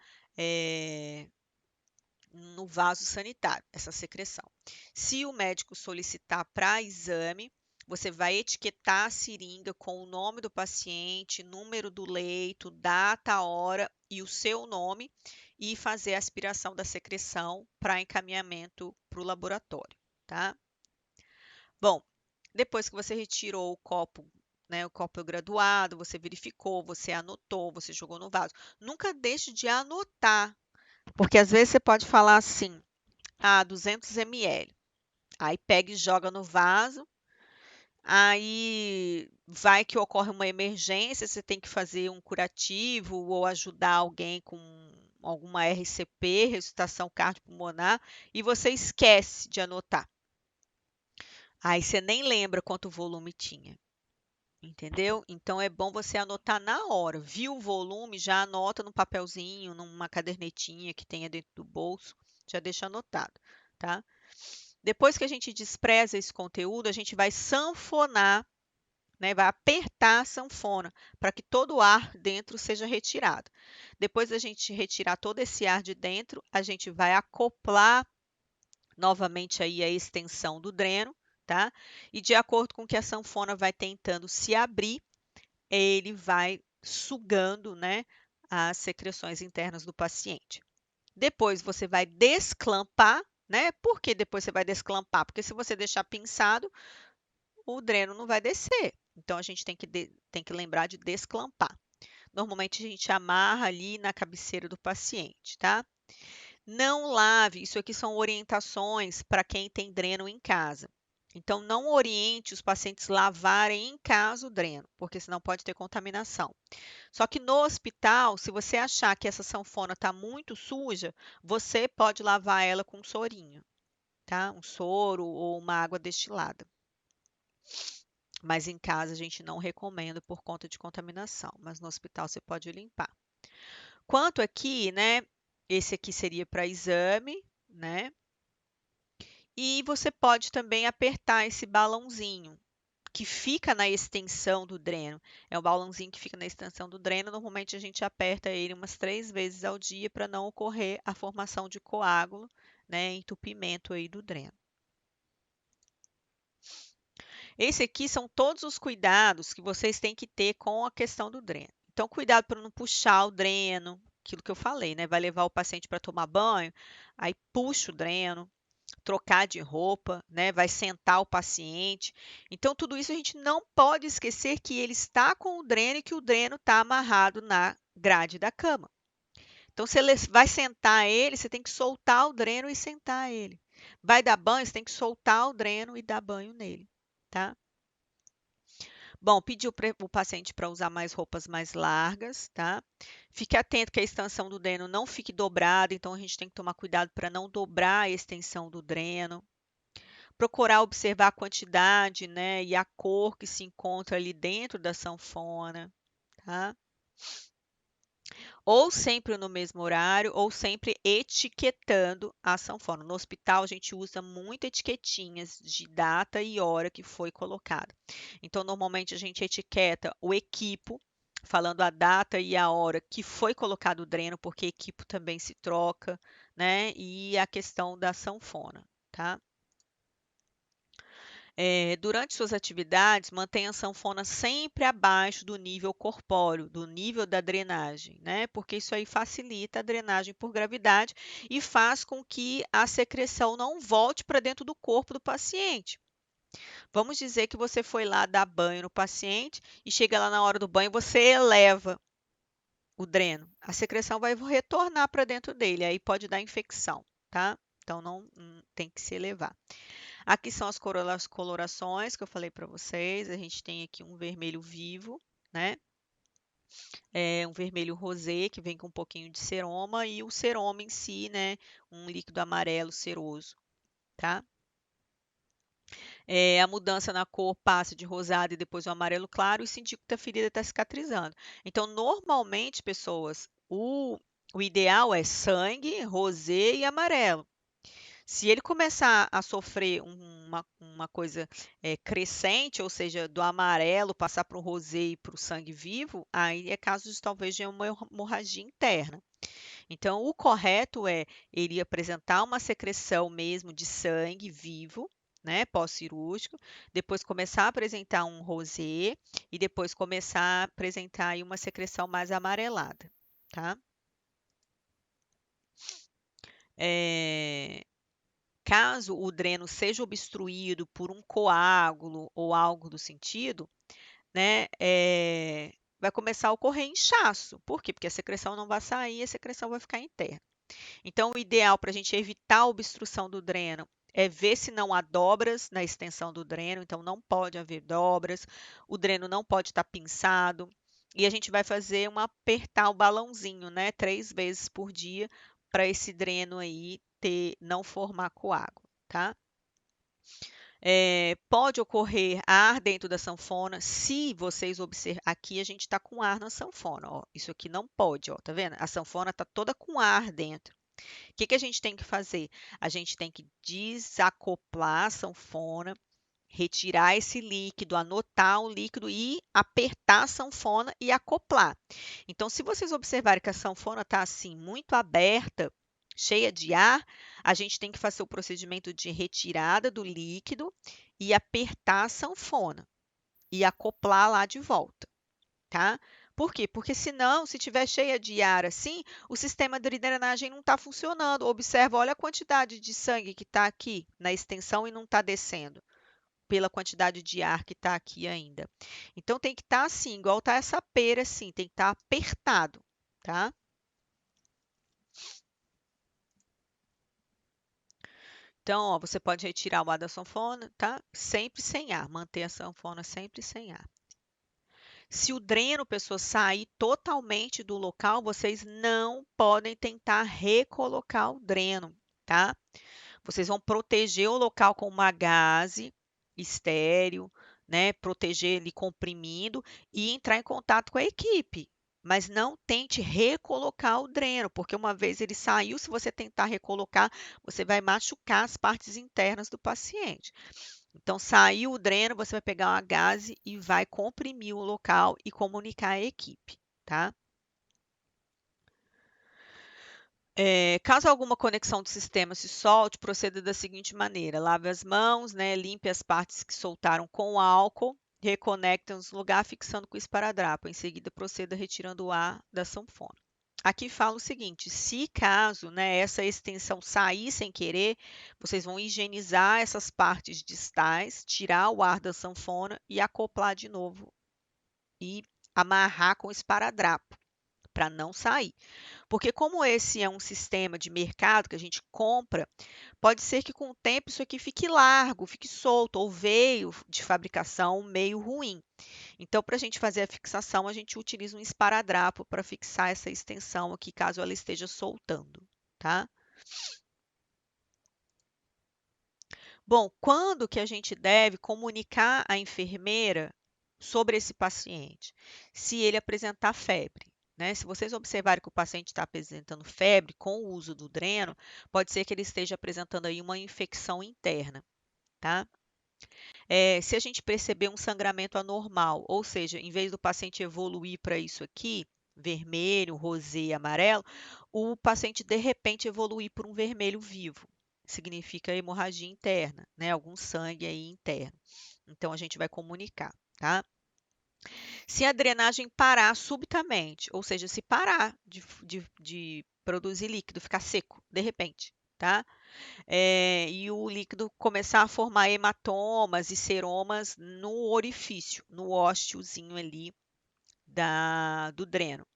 No vaso sanitário, essa secreção. Se o médico solicitar para exame, você vai etiquetar a seringa com o nome do paciente, número do leito, data, hora e o seu nome e fazer a aspiração da secreção para encaminhamento para o laboratório, tá? Bom, depois que você retirou o copo, né, o copo graduado, você verificou, você anotou, você jogou no vaso. Nunca deixe de anotar, porque às vezes você pode falar assim: 200 ml. Aí pega e joga no vaso. Aí vai que ocorre uma emergência, você tem que fazer um curativo ou ajudar alguém com alguma RCP, ressuscitação cardiopulmonar, e você esquece de anotar. Aí você nem lembra quanto volume tinha. Entendeu? Então é bom você anotar na hora. Viu o volume, já anota no papelzinho, numa cadernetinha que tenha dentro do bolso, já deixa anotado, tá? Depois que a gente despreza esse conteúdo, a gente vai sanfonar, né? Vai apertar a sanfona para que todo o ar dentro seja retirado. Depois da gente retirar todo esse ar de dentro, a gente vai acoplar novamente aí a extensão do dreno, tá? E de acordo com que a sanfona vai tentando se abrir, ele vai sugando, né, as secreções internas do paciente. Depois você vai desclampar, né? Por que depois você vai desclampar? Porque se você deixar pinçado, o dreno não vai descer. Então a gente tem que lembrar de desclampar. Normalmente a gente amarra ali na cabeceira do paciente, tá? Não lave, isso aqui são orientações para quem tem dreno em casa. Então, não oriente os pacientes lavarem em casa o dreno, porque senão pode ter contaminação. Só que no hospital, se você achar que essa sanfona está muito suja, você pode lavar ela com um sorinho, tá? Um soro ou uma água destilada. Mas em casa a gente não recomenda por conta de contaminação, mas no hospital você pode limpar. Quanto aqui, né? Esse aqui seria para exame, né? E você pode também apertar esse balãozinho que fica na extensão do dreno. É um balãozinho que fica na extensão do dreno. Normalmente a gente aperta ele umas 3 vezes ao dia para não ocorrer a formação de coágulo, né? Entupimento aí do dreno. Esse aqui são todos os cuidados que vocês têm que ter com a questão do dreno. Então, cuidado para não puxar o dreno, aquilo que eu falei, né? Vai levar o paciente para tomar banho, aí puxa o dreno, trocar de roupa, né? Vai sentar o paciente. Então, tudo isso a gente não pode esquecer que ele está com o dreno e que o dreno está amarrado na grade da cama. Então, se ele vai sentar ele, você tem que soltar o dreno e sentar ele. Vai dar banho, você tem que soltar o dreno e dar banho nele, tá? Bom, pediu o paciente para usar mais roupas mais largas, tá? Fique atento que a extensão do dreno não fique dobrada, então a gente tem que tomar cuidado para não dobrar a extensão do dreno. Procurar observar a quantidade, né, e a cor que se encontra ali dentro da sanfona, tá? ou sempre no mesmo horário, ou sempre etiquetando a sanfona. No hospital, a gente usa muito etiquetinhas de data e hora que foi colocada. Então, normalmente, a gente etiqueta o equipo, falando a data e a hora que foi colocado o dreno, porque equipo também se troca, né? E a questão da sanfona, tá? Durante suas atividades, mantenha a sanfona sempre abaixo do nível corpóreo, do nível da drenagem, né? Porque isso aí facilita a drenagem por gravidade e faz com que a secreção não volte para dentro do corpo do paciente. Vamos dizer que você foi lá dar banho no paciente e chega lá na hora do banho, você eleva o dreno. A secreção vai retornar para dentro dele, aí pode dar infecção, tá? Então não tem que se elevar. Aqui são as colorações que eu falei para vocês. A gente tem aqui um vermelho vivo, né? Um vermelho rosé, que vem com um pouquinho de ceroma, e o ceroma em si, né? Um líquido amarelo ceroso, tá? A mudança na cor passa de rosado e depois o amarelo claro, isso indica que a ferida está cicatrizando. Então, normalmente, pessoas, o ideal é sangue, rosé e amarelo. Se ele começar a sofrer uma coisa crescente, ou seja, do amarelo passar para o rosé e para o sangue vivo, aí é caso de talvez de uma hemorragia interna. Então, o correto é ele apresentar uma secreção mesmo de sangue vivo, né, pós-cirúrgico, depois começar a apresentar um rosé e depois começar a apresentar aí uma secreção mais amarelada, tá? É, Caso o dreno seja obstruído por um coágulo ou algo do sentido, né, vai começar a ocorrer inchaço. Por quê? Porque a secreção não vai sair, a secreção vai ficar interna. Então, o ideal para a gente evitar a obstrução do dreno é ver se não há dobras na extensão do dreno, então não pode haver dobras, o dreno não pode estar pinçado, e a gente vai fazer apertar o balãozinho, né, 3 vezes por dia, para esse dreno aí não formar coágulo, tá? Pode ocorrer ar dentro da sanfona, se vocês observarem, aqui a gente está com ar na sanfona, ó, isso aqui não pode, ó, tá vendo? A sanfona está toda com ar dentro. O que que a gente tem que fazer? A gente tem que desacoplar a sanfona, retirar esse líquido, anotar o líquido e apertar a sanfona e acoplar. Então, se vocês observarem que a sanfona está assim muito aberta, cheia de ar, a gente tem que fazer o procedimento de retirada do líquido e apertar a sanfona e acoplar lá de volta, tá? Por quê? Porque senão, se tiver cheia de ar assim, o sistema de drenagem não está funcionando. Observa, olha a quantidade de sangue que está aqui na extensão e não está descendo, pela quantidade de ar que está aqui ainda. Então tem que estar assim, igual está essa pera assim, tem que estar apertado, tá? Então, ó, você pode retirar o ar da sanfona, tá? Sempre sem ar, manter a sanfona sempre sem ar. Se o dreno, pessoa, sair totalmente do local, vocês não podem tentar recolocar o dreno, tá? Vocês vão proteger o local com uma gaze estéreo, né? Proteger ele comprimindo e entrar em contato com a equipe. Mas não tente recolocar o dreno, porque uma vez ele saiu, se você tentar recolocar, você vai machucar as partes internas do paciente. Então, saiu o dreno, você vai pegar uma gaze e vai comprimir o local e comunicar à equipe, tá? Caso alguma conexão do sistema se solte, proceda da seguinte maneira: lave as mãos, né, limpe as partes que soltaram com álcool, reconecte no lugar fixando com o esparadrapo. Em seguida, proceda retirando o ar da sanfona. Aqui fala o seguinte: se caso, né, essa extensão sair sem querer, vocês vão higienizar essas partes distais, tirar o ar da sanfona e acoplar de novo e amarrar com o esparadrapo para não sair. Porque como esse é um sistema de mercado que a gente compra, pode ser que com o tempo isso aqui fique largo, fique solto, ou veio de fabricação meio ruim. Então, para a gente fazer a fixação, a gente utiliza um esparadrapo para fixar essa extensão aqui, caso ela esteja soltando, tá? Bom, quando que a gente deve comunicar à enfermeira sobre esse paciente? Se ele apresentar febre, né? Se vocês observarem que o paciente está apresentando febre com o uso do dreno, pode ser que ele esteja apresentando aí uma infecção interna, tá? Se a gente perceber um sangramento anormal, ou seja, em vez do paciente evoluir para isso aqui, vermelho, rosé e amarelo, o paciente de repente evoluir por um vermelho vivo. Significa hemorragia interna, né? Algum sangue aí interno. Então a gente vai comunicar, tá? Se a drenagem parar subitamente, ou seja, se parar de produzir líquido, ficar seco, de repente, tá? E o líquido começar a formar hematomas e seromas no orifício, no ósteozinho ali do dreno,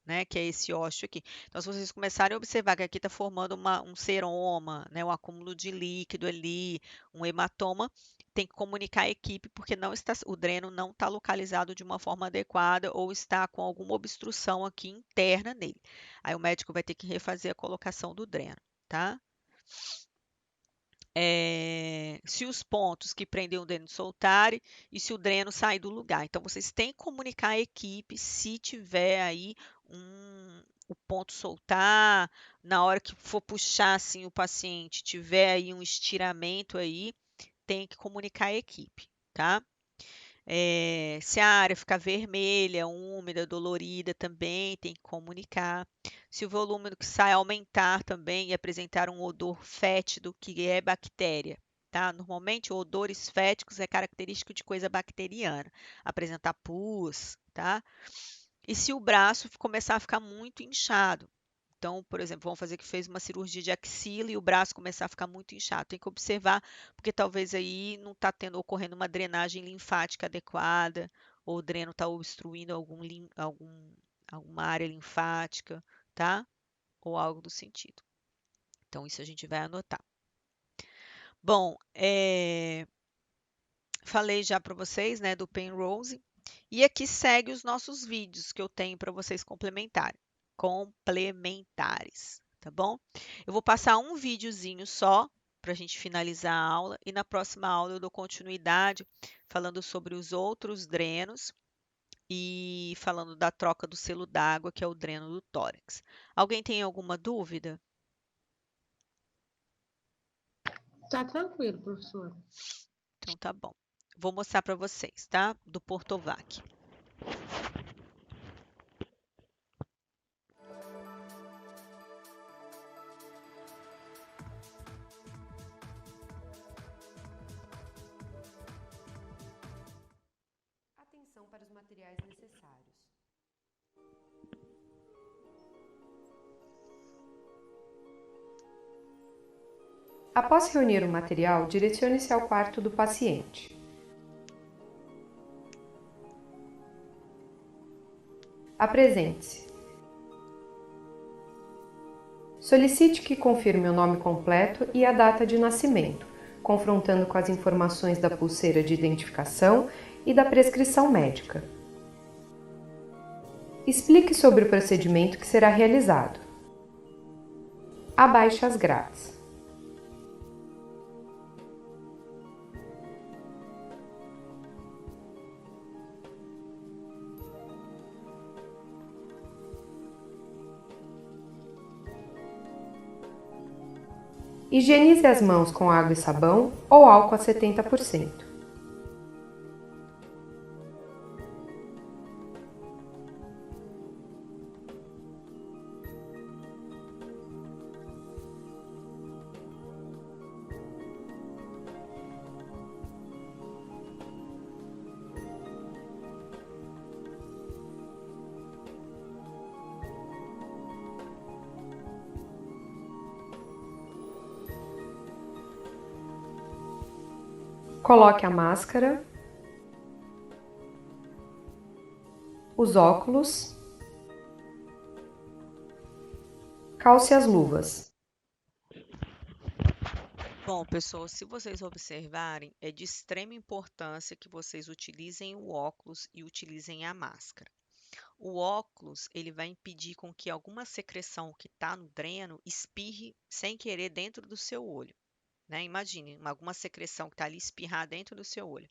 né? Que é esse ósteo aqui. Então, se vocês começarem a observar que aqui está formando um seroma, né? Um acúmulo de líquido ali, um hematoma, tem que comunicar a equipe porque o dreno não está localizado de uma forma adequada ou está com alguma obstrução aqui interna nele. Aí o médico vai ter que refazer a colocação do dreno, tá? Se os pontos que prendem o dreno soltarem e se o dreno sair do lugar. Então, vocês têm que comunicar à equipe se tiver aí o ponto soltar, na hora que for puxar assim, o paciente, tiver aí um estiramento aí, tem que comunicar à equipe, tá? Se a área ficar vermelha, úmida, dolorida, também tem que comunicar. Se o volume do que sai aumentar também e apresentar um odor fétido, que é bactéria, tá? Normalmente, odores féticos é característico de coisa bacteriana. Apresentar pus, tá? E se o braço começar a ficar muito inchado, então, por exemplo, vamos fazer que fez uma cirurgia de axila e o braço começar a ficar muito inchado. Tem que observar, porque talvez aí não está ocorrendo uma drenagem linfática adequada, ou o dreno está obstruindo alguma área linfática, tá? Ou algo do sentido. Então, isso a gente vai anotar. Bom, falei já para vocês, né, do Penrose. E aqui segue os nossos vídeos que eu tenho para vocês complementares, tá bom? Eu vou passar um videozinho só para a gente finalizar a aula e na próxima aula eu dou continuidade falando sobre os outros drenos e falando da troca do selo d'água, que é o dreno do tórax. Alguém tem alguma dúvida? Tá tranquilo, professor. Então tá bom. Vou mostrar para vocês, tá? Do Portovac. Atenção para os materiais necessários. Após reunir o material, direcione-se ao quarto do paciente. Apresente-se. Solicite que confirme o nome completo e a data de nascimento, confrontando com as informações da pulseira de identificação e da prescrição médica. Explique sobre o procedimento que será realizado. Abaixe as grades. Higienize as mãos com água e sabão ou álcool a 70%. Coloque a máscara, os óculos, calce as luvas. Bom, pessoal, se vocês observarem, é de extrema importância que vocês utilizem o óculos e utilizem a máscara. O óculos, ele vai impedir com que alguma secreção que está no dreno espirre sem querer dentro do seu olho, né? Imagine, alguma secreção que está ali espirrar dentro do seu olho.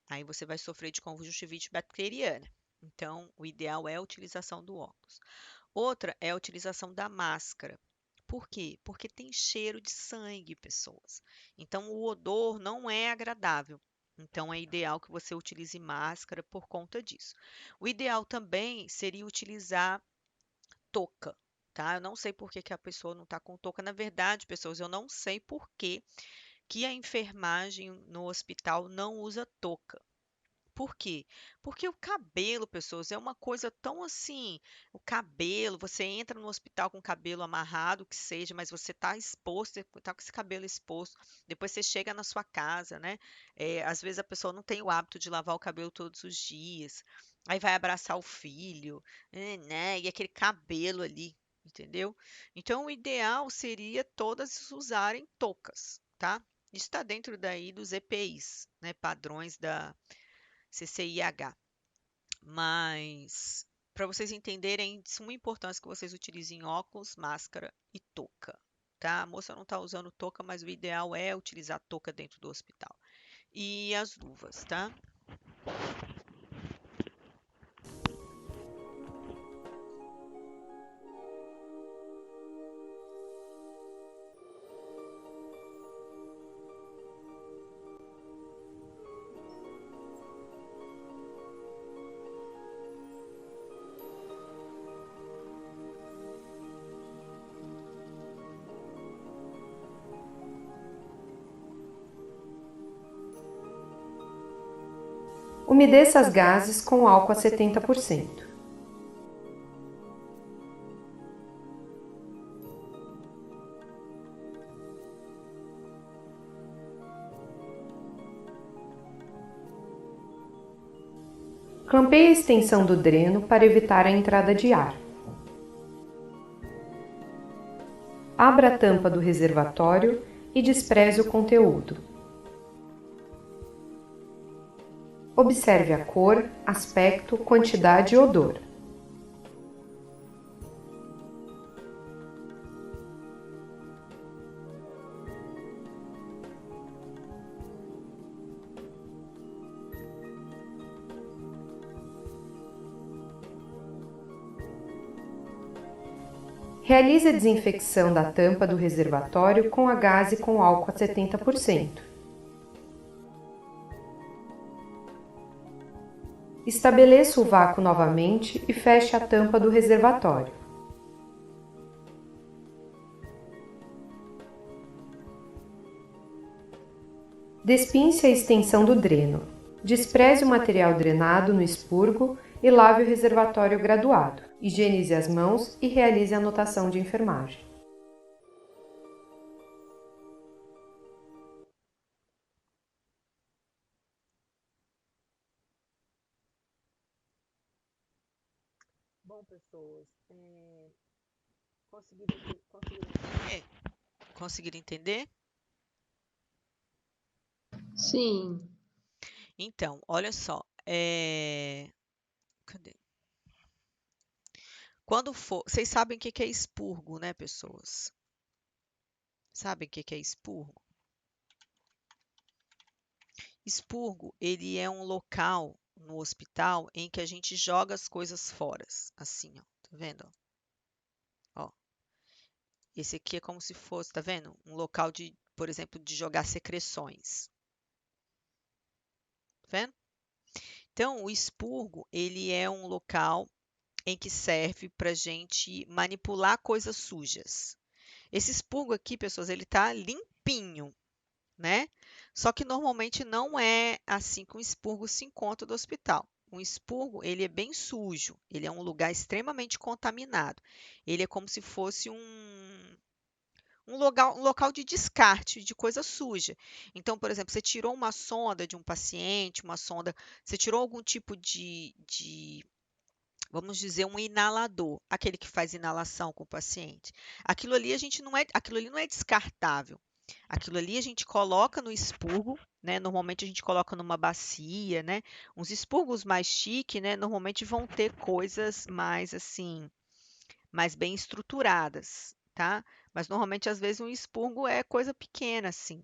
Aí você vai sofrer de conjuntivite bacteriana, Então, o ideal é a utilização do óculos. Outra é a utilização da máscara. Por quê? Porque tem cheiro de sangue, pessoas. Então, o odor não é agradável. Então, é ideal que você utilize máscara por conta disso. O ideal também seria utilizar touca, tá? Eu não sei por que que a pessoa não está com touca. Na verdade, pessoas, eu não sei por que a enfermagem no hospital não usa touca. Por quê? Porque o cabelo, pessoas, é uma coisa tão assim, o cabelo, você entra no hospital com o cabelo amarrado, que seja, mas você está exposto, está com esse cabelo exposto, depois você chega na sua casa, né? Às vezes a pessoa não tem o hábito de lavar o cabelo todos os dias, aí vai abraçar o filho, né? E aquele cabelo ali, entendeu? Então, o ideal seria todas usarem toucas, tá? Isso está dentro daí dos EPIs, né? Padrões da CCIH. Mas, para vocês entenderem, de suma importância que vocês utilizem óculos, máscara e touca, tá? A moça não está usando touca, mas o ideal é utilizar touca dentro do hospital. E as luvas, tá? Umedeça as gases com álcool a 70%. Clampeie a extensão do dreno para evitar a entrada de ar. Abra a tampa do reservatório e despreze o conteúdo. Observe a cor, aspecto, quantidade e odor. Realize a desinfecção da tampa do reservatório com a gaze com álcool a 70%. Estabeleça o vácuo novamente e feche a tampa do reservatório. Despince a extensão do dreno. Despreze o material drenado no expurgo e lave o reservatório graduado. Higienize as mãos e realize a anotação de enfermagem. Bom, pessoas, conseguiram entender? Sim. Então, olha só, cadê? Quando for, vocês sabem o que que é expurgo, né, pessoas? Sabem o que que é expurgo? Expurgo, ele é um local no hospital em que a gente joga as coisas fora, assim, ó, tá vendo? Ó, esse aqui é como se fosse, tá vendo? Um local de, por exemplo, de jogar secreções. Tá vendo? Então, o expurgo, ele é um local em que serve para gente manipular coisas sujas. Esse expurgo aqui, pessoas, ele tá limpinho, né? Só que normalmente não é assim que um expurgo se encontra do hospital. Um expurgo, ele é bem sujo, ele é um lugar extremamente contaminado. Ele é como se fosse um local de descarte de coisa suja. Então, por exemplo, você tirou uma sonda de um paciente, uma sonda, você tirou algum tipo de vamos dizer, um inalador, aquele que faz inalação com o paciente. Aquilo ali não é descartável. Aquilo ali a gente coloca no expurgo, né? Normalmente a gente coloca numa bacia, né? Uns expurgos mais chique, né? Normalmente vão ter coisas mais assim, mais bem estruturadas, tá? Mas normalmente às vezes um expurgo é coisa pequena assim.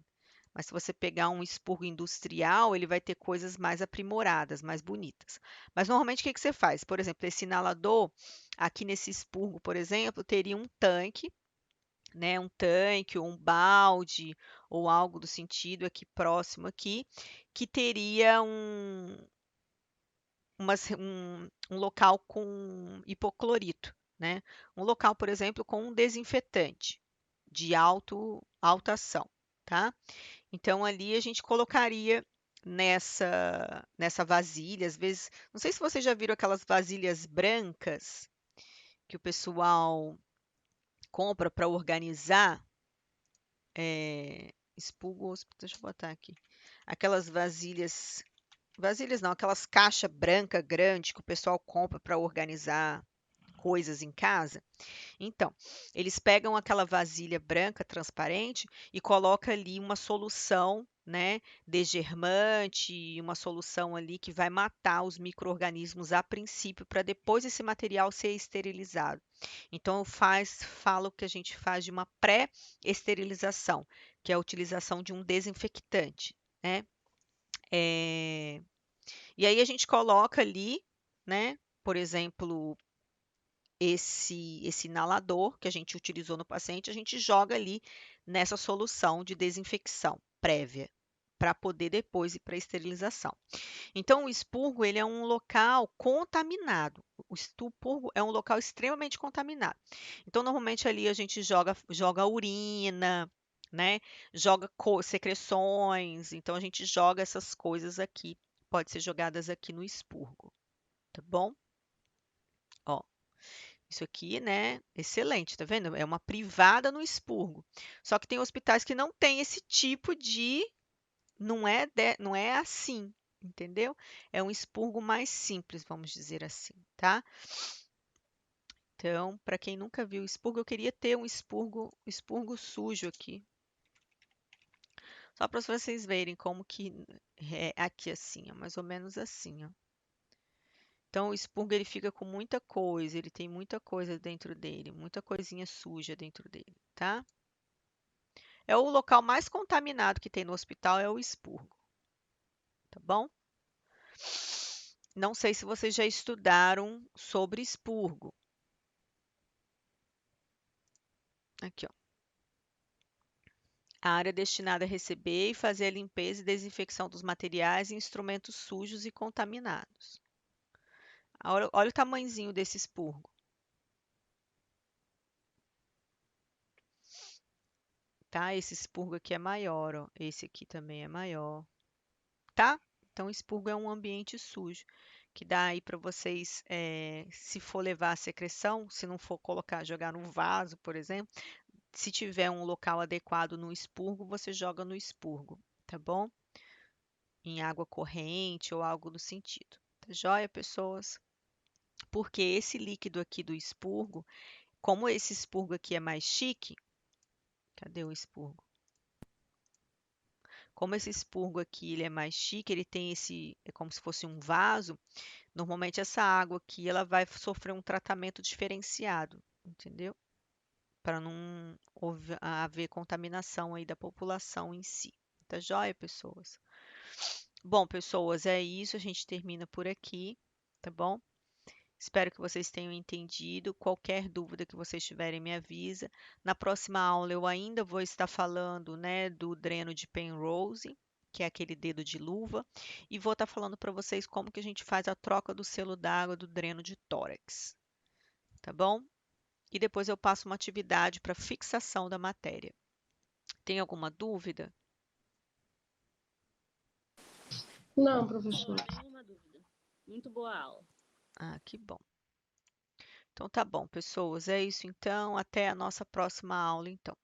Mas se você pegar um expurgo industrial, ele vai ter coisas mais aprimoradas, mais bonitas. Mas normalmente o que que você faz? Por exemplo, esse inalador, aqui nesse expurgo, por exemplo, teria um tanque, né? Um tanque ou um balde ou algo do sentido aqui próximo aqui, que teria um local com hipoclorito, né? Um local, por exemplo, com um desinfetante de alta ação, tá? Então ali a gente colocaria nessa vasilha, às vezes, não sei se vocês já viram aquelas vasilhas brancas que o pessoal compra para organizar, expurgos, deixa eu botar aqui, aquelas vasilhas não, aquelas caixas branca grande que o pessoal compra para organizar coisas em casa. Então, eles pegam aquela vasilha branca transparente e coloca ali uma solução, né, desgermante, uma solução ali que vai matar os micro-organismos a princípio, para depois esse material ser esterilizado. Então, fala o que a gente faz de uma pré-esterilização, que é a utilização de um desinfectante, né? E aí a gente coloca ali, né, por exemplo, esse inalador que a gente utilizou no paciente, a gente joga ali nessa solução de desinfecção prévia, para poder depois ir para a esterilização. Então, o expurgo ele é um local contaminado. O expurgo é um local extremamente contaminado. Então, normalmente ali a gente joga urina, né? Joga secreções. Então, a gente joga essas coisas aqui. Pode ser jogadas aqui no expurgo, tá bom? Ó, isso aqui, né? Excelente, tá vendo? É uma privada no expurgo. Só que tem hospitais que não tem esse tipo de, não é assim, entendeu? É um expurgo mais simples, vamos dizer assim, tá? Então, para quem nunca viu expurgo, eu queria ter um expurgo sujo aqui. Só para vocês verem como que é aqui assim, ó, mais ou menos assim, ó. Então, o expurgo ele fica com muita coisa, ele tem muita coisa dentro dele, muita coisinha suja dentro dele, tá? É o local mais contaminado que tem no hospital, é o expurgo, tá bom? Não sei se vocês já estudaram sobre expurgo. Aqui, ó. A área destinada a receber e fazer a limpeza e desinfecção dos materiais e instrumentos sujos e contaminados. Olha o tamanhozinho desse expurgo. Tá? Esse expurgo aqui é maior, ó. Esse aqui também é maior, tá? Então, expurgo é um ambiente sujo, que dá aí para vocês, se for levar a secreção, se não for colocar, jogar no vaso, por exemplo, se tiver um local adequado no expurgo, você joga no expurgo, tá bom? Em água corrente ou algo do sentido. Tá joia, pessoas? Porque esse líquido aqui do expurgo, como esse expurgo aqui é mais chique, cadê o expurgo? Como esse expurgo aqui ele é mais chique, ele tem é como se fosse um vaso, normalmente essa água aqui ela vai sofrer um tratamento diferenciado, entendeu? Para não haver contaminação aí da população em si. Tá joia, pessoas? Bom, pessoas, é isso, a gente termina por aqui, tá bom? Espero que vocês tenham entendido. Qualquer dúvida que vocês tiverem, me avisa. Na próxima aula eu ainda vou estar falando, né, do dreno de Penrose, que é aquele dedo de luva, e vou estar falando para vocês como que a gente faz a troca do selo d'água do dreno de tórax, tá bom? E depois eu passo uma atividade para fixação da matéria. Tem alguma dúvida? Não, professor. Nenhuma dúvida. Muito boa aula. Ah, que bom. Então tá bom, pessoas, é isso então. Até a nossa próxima aula, então.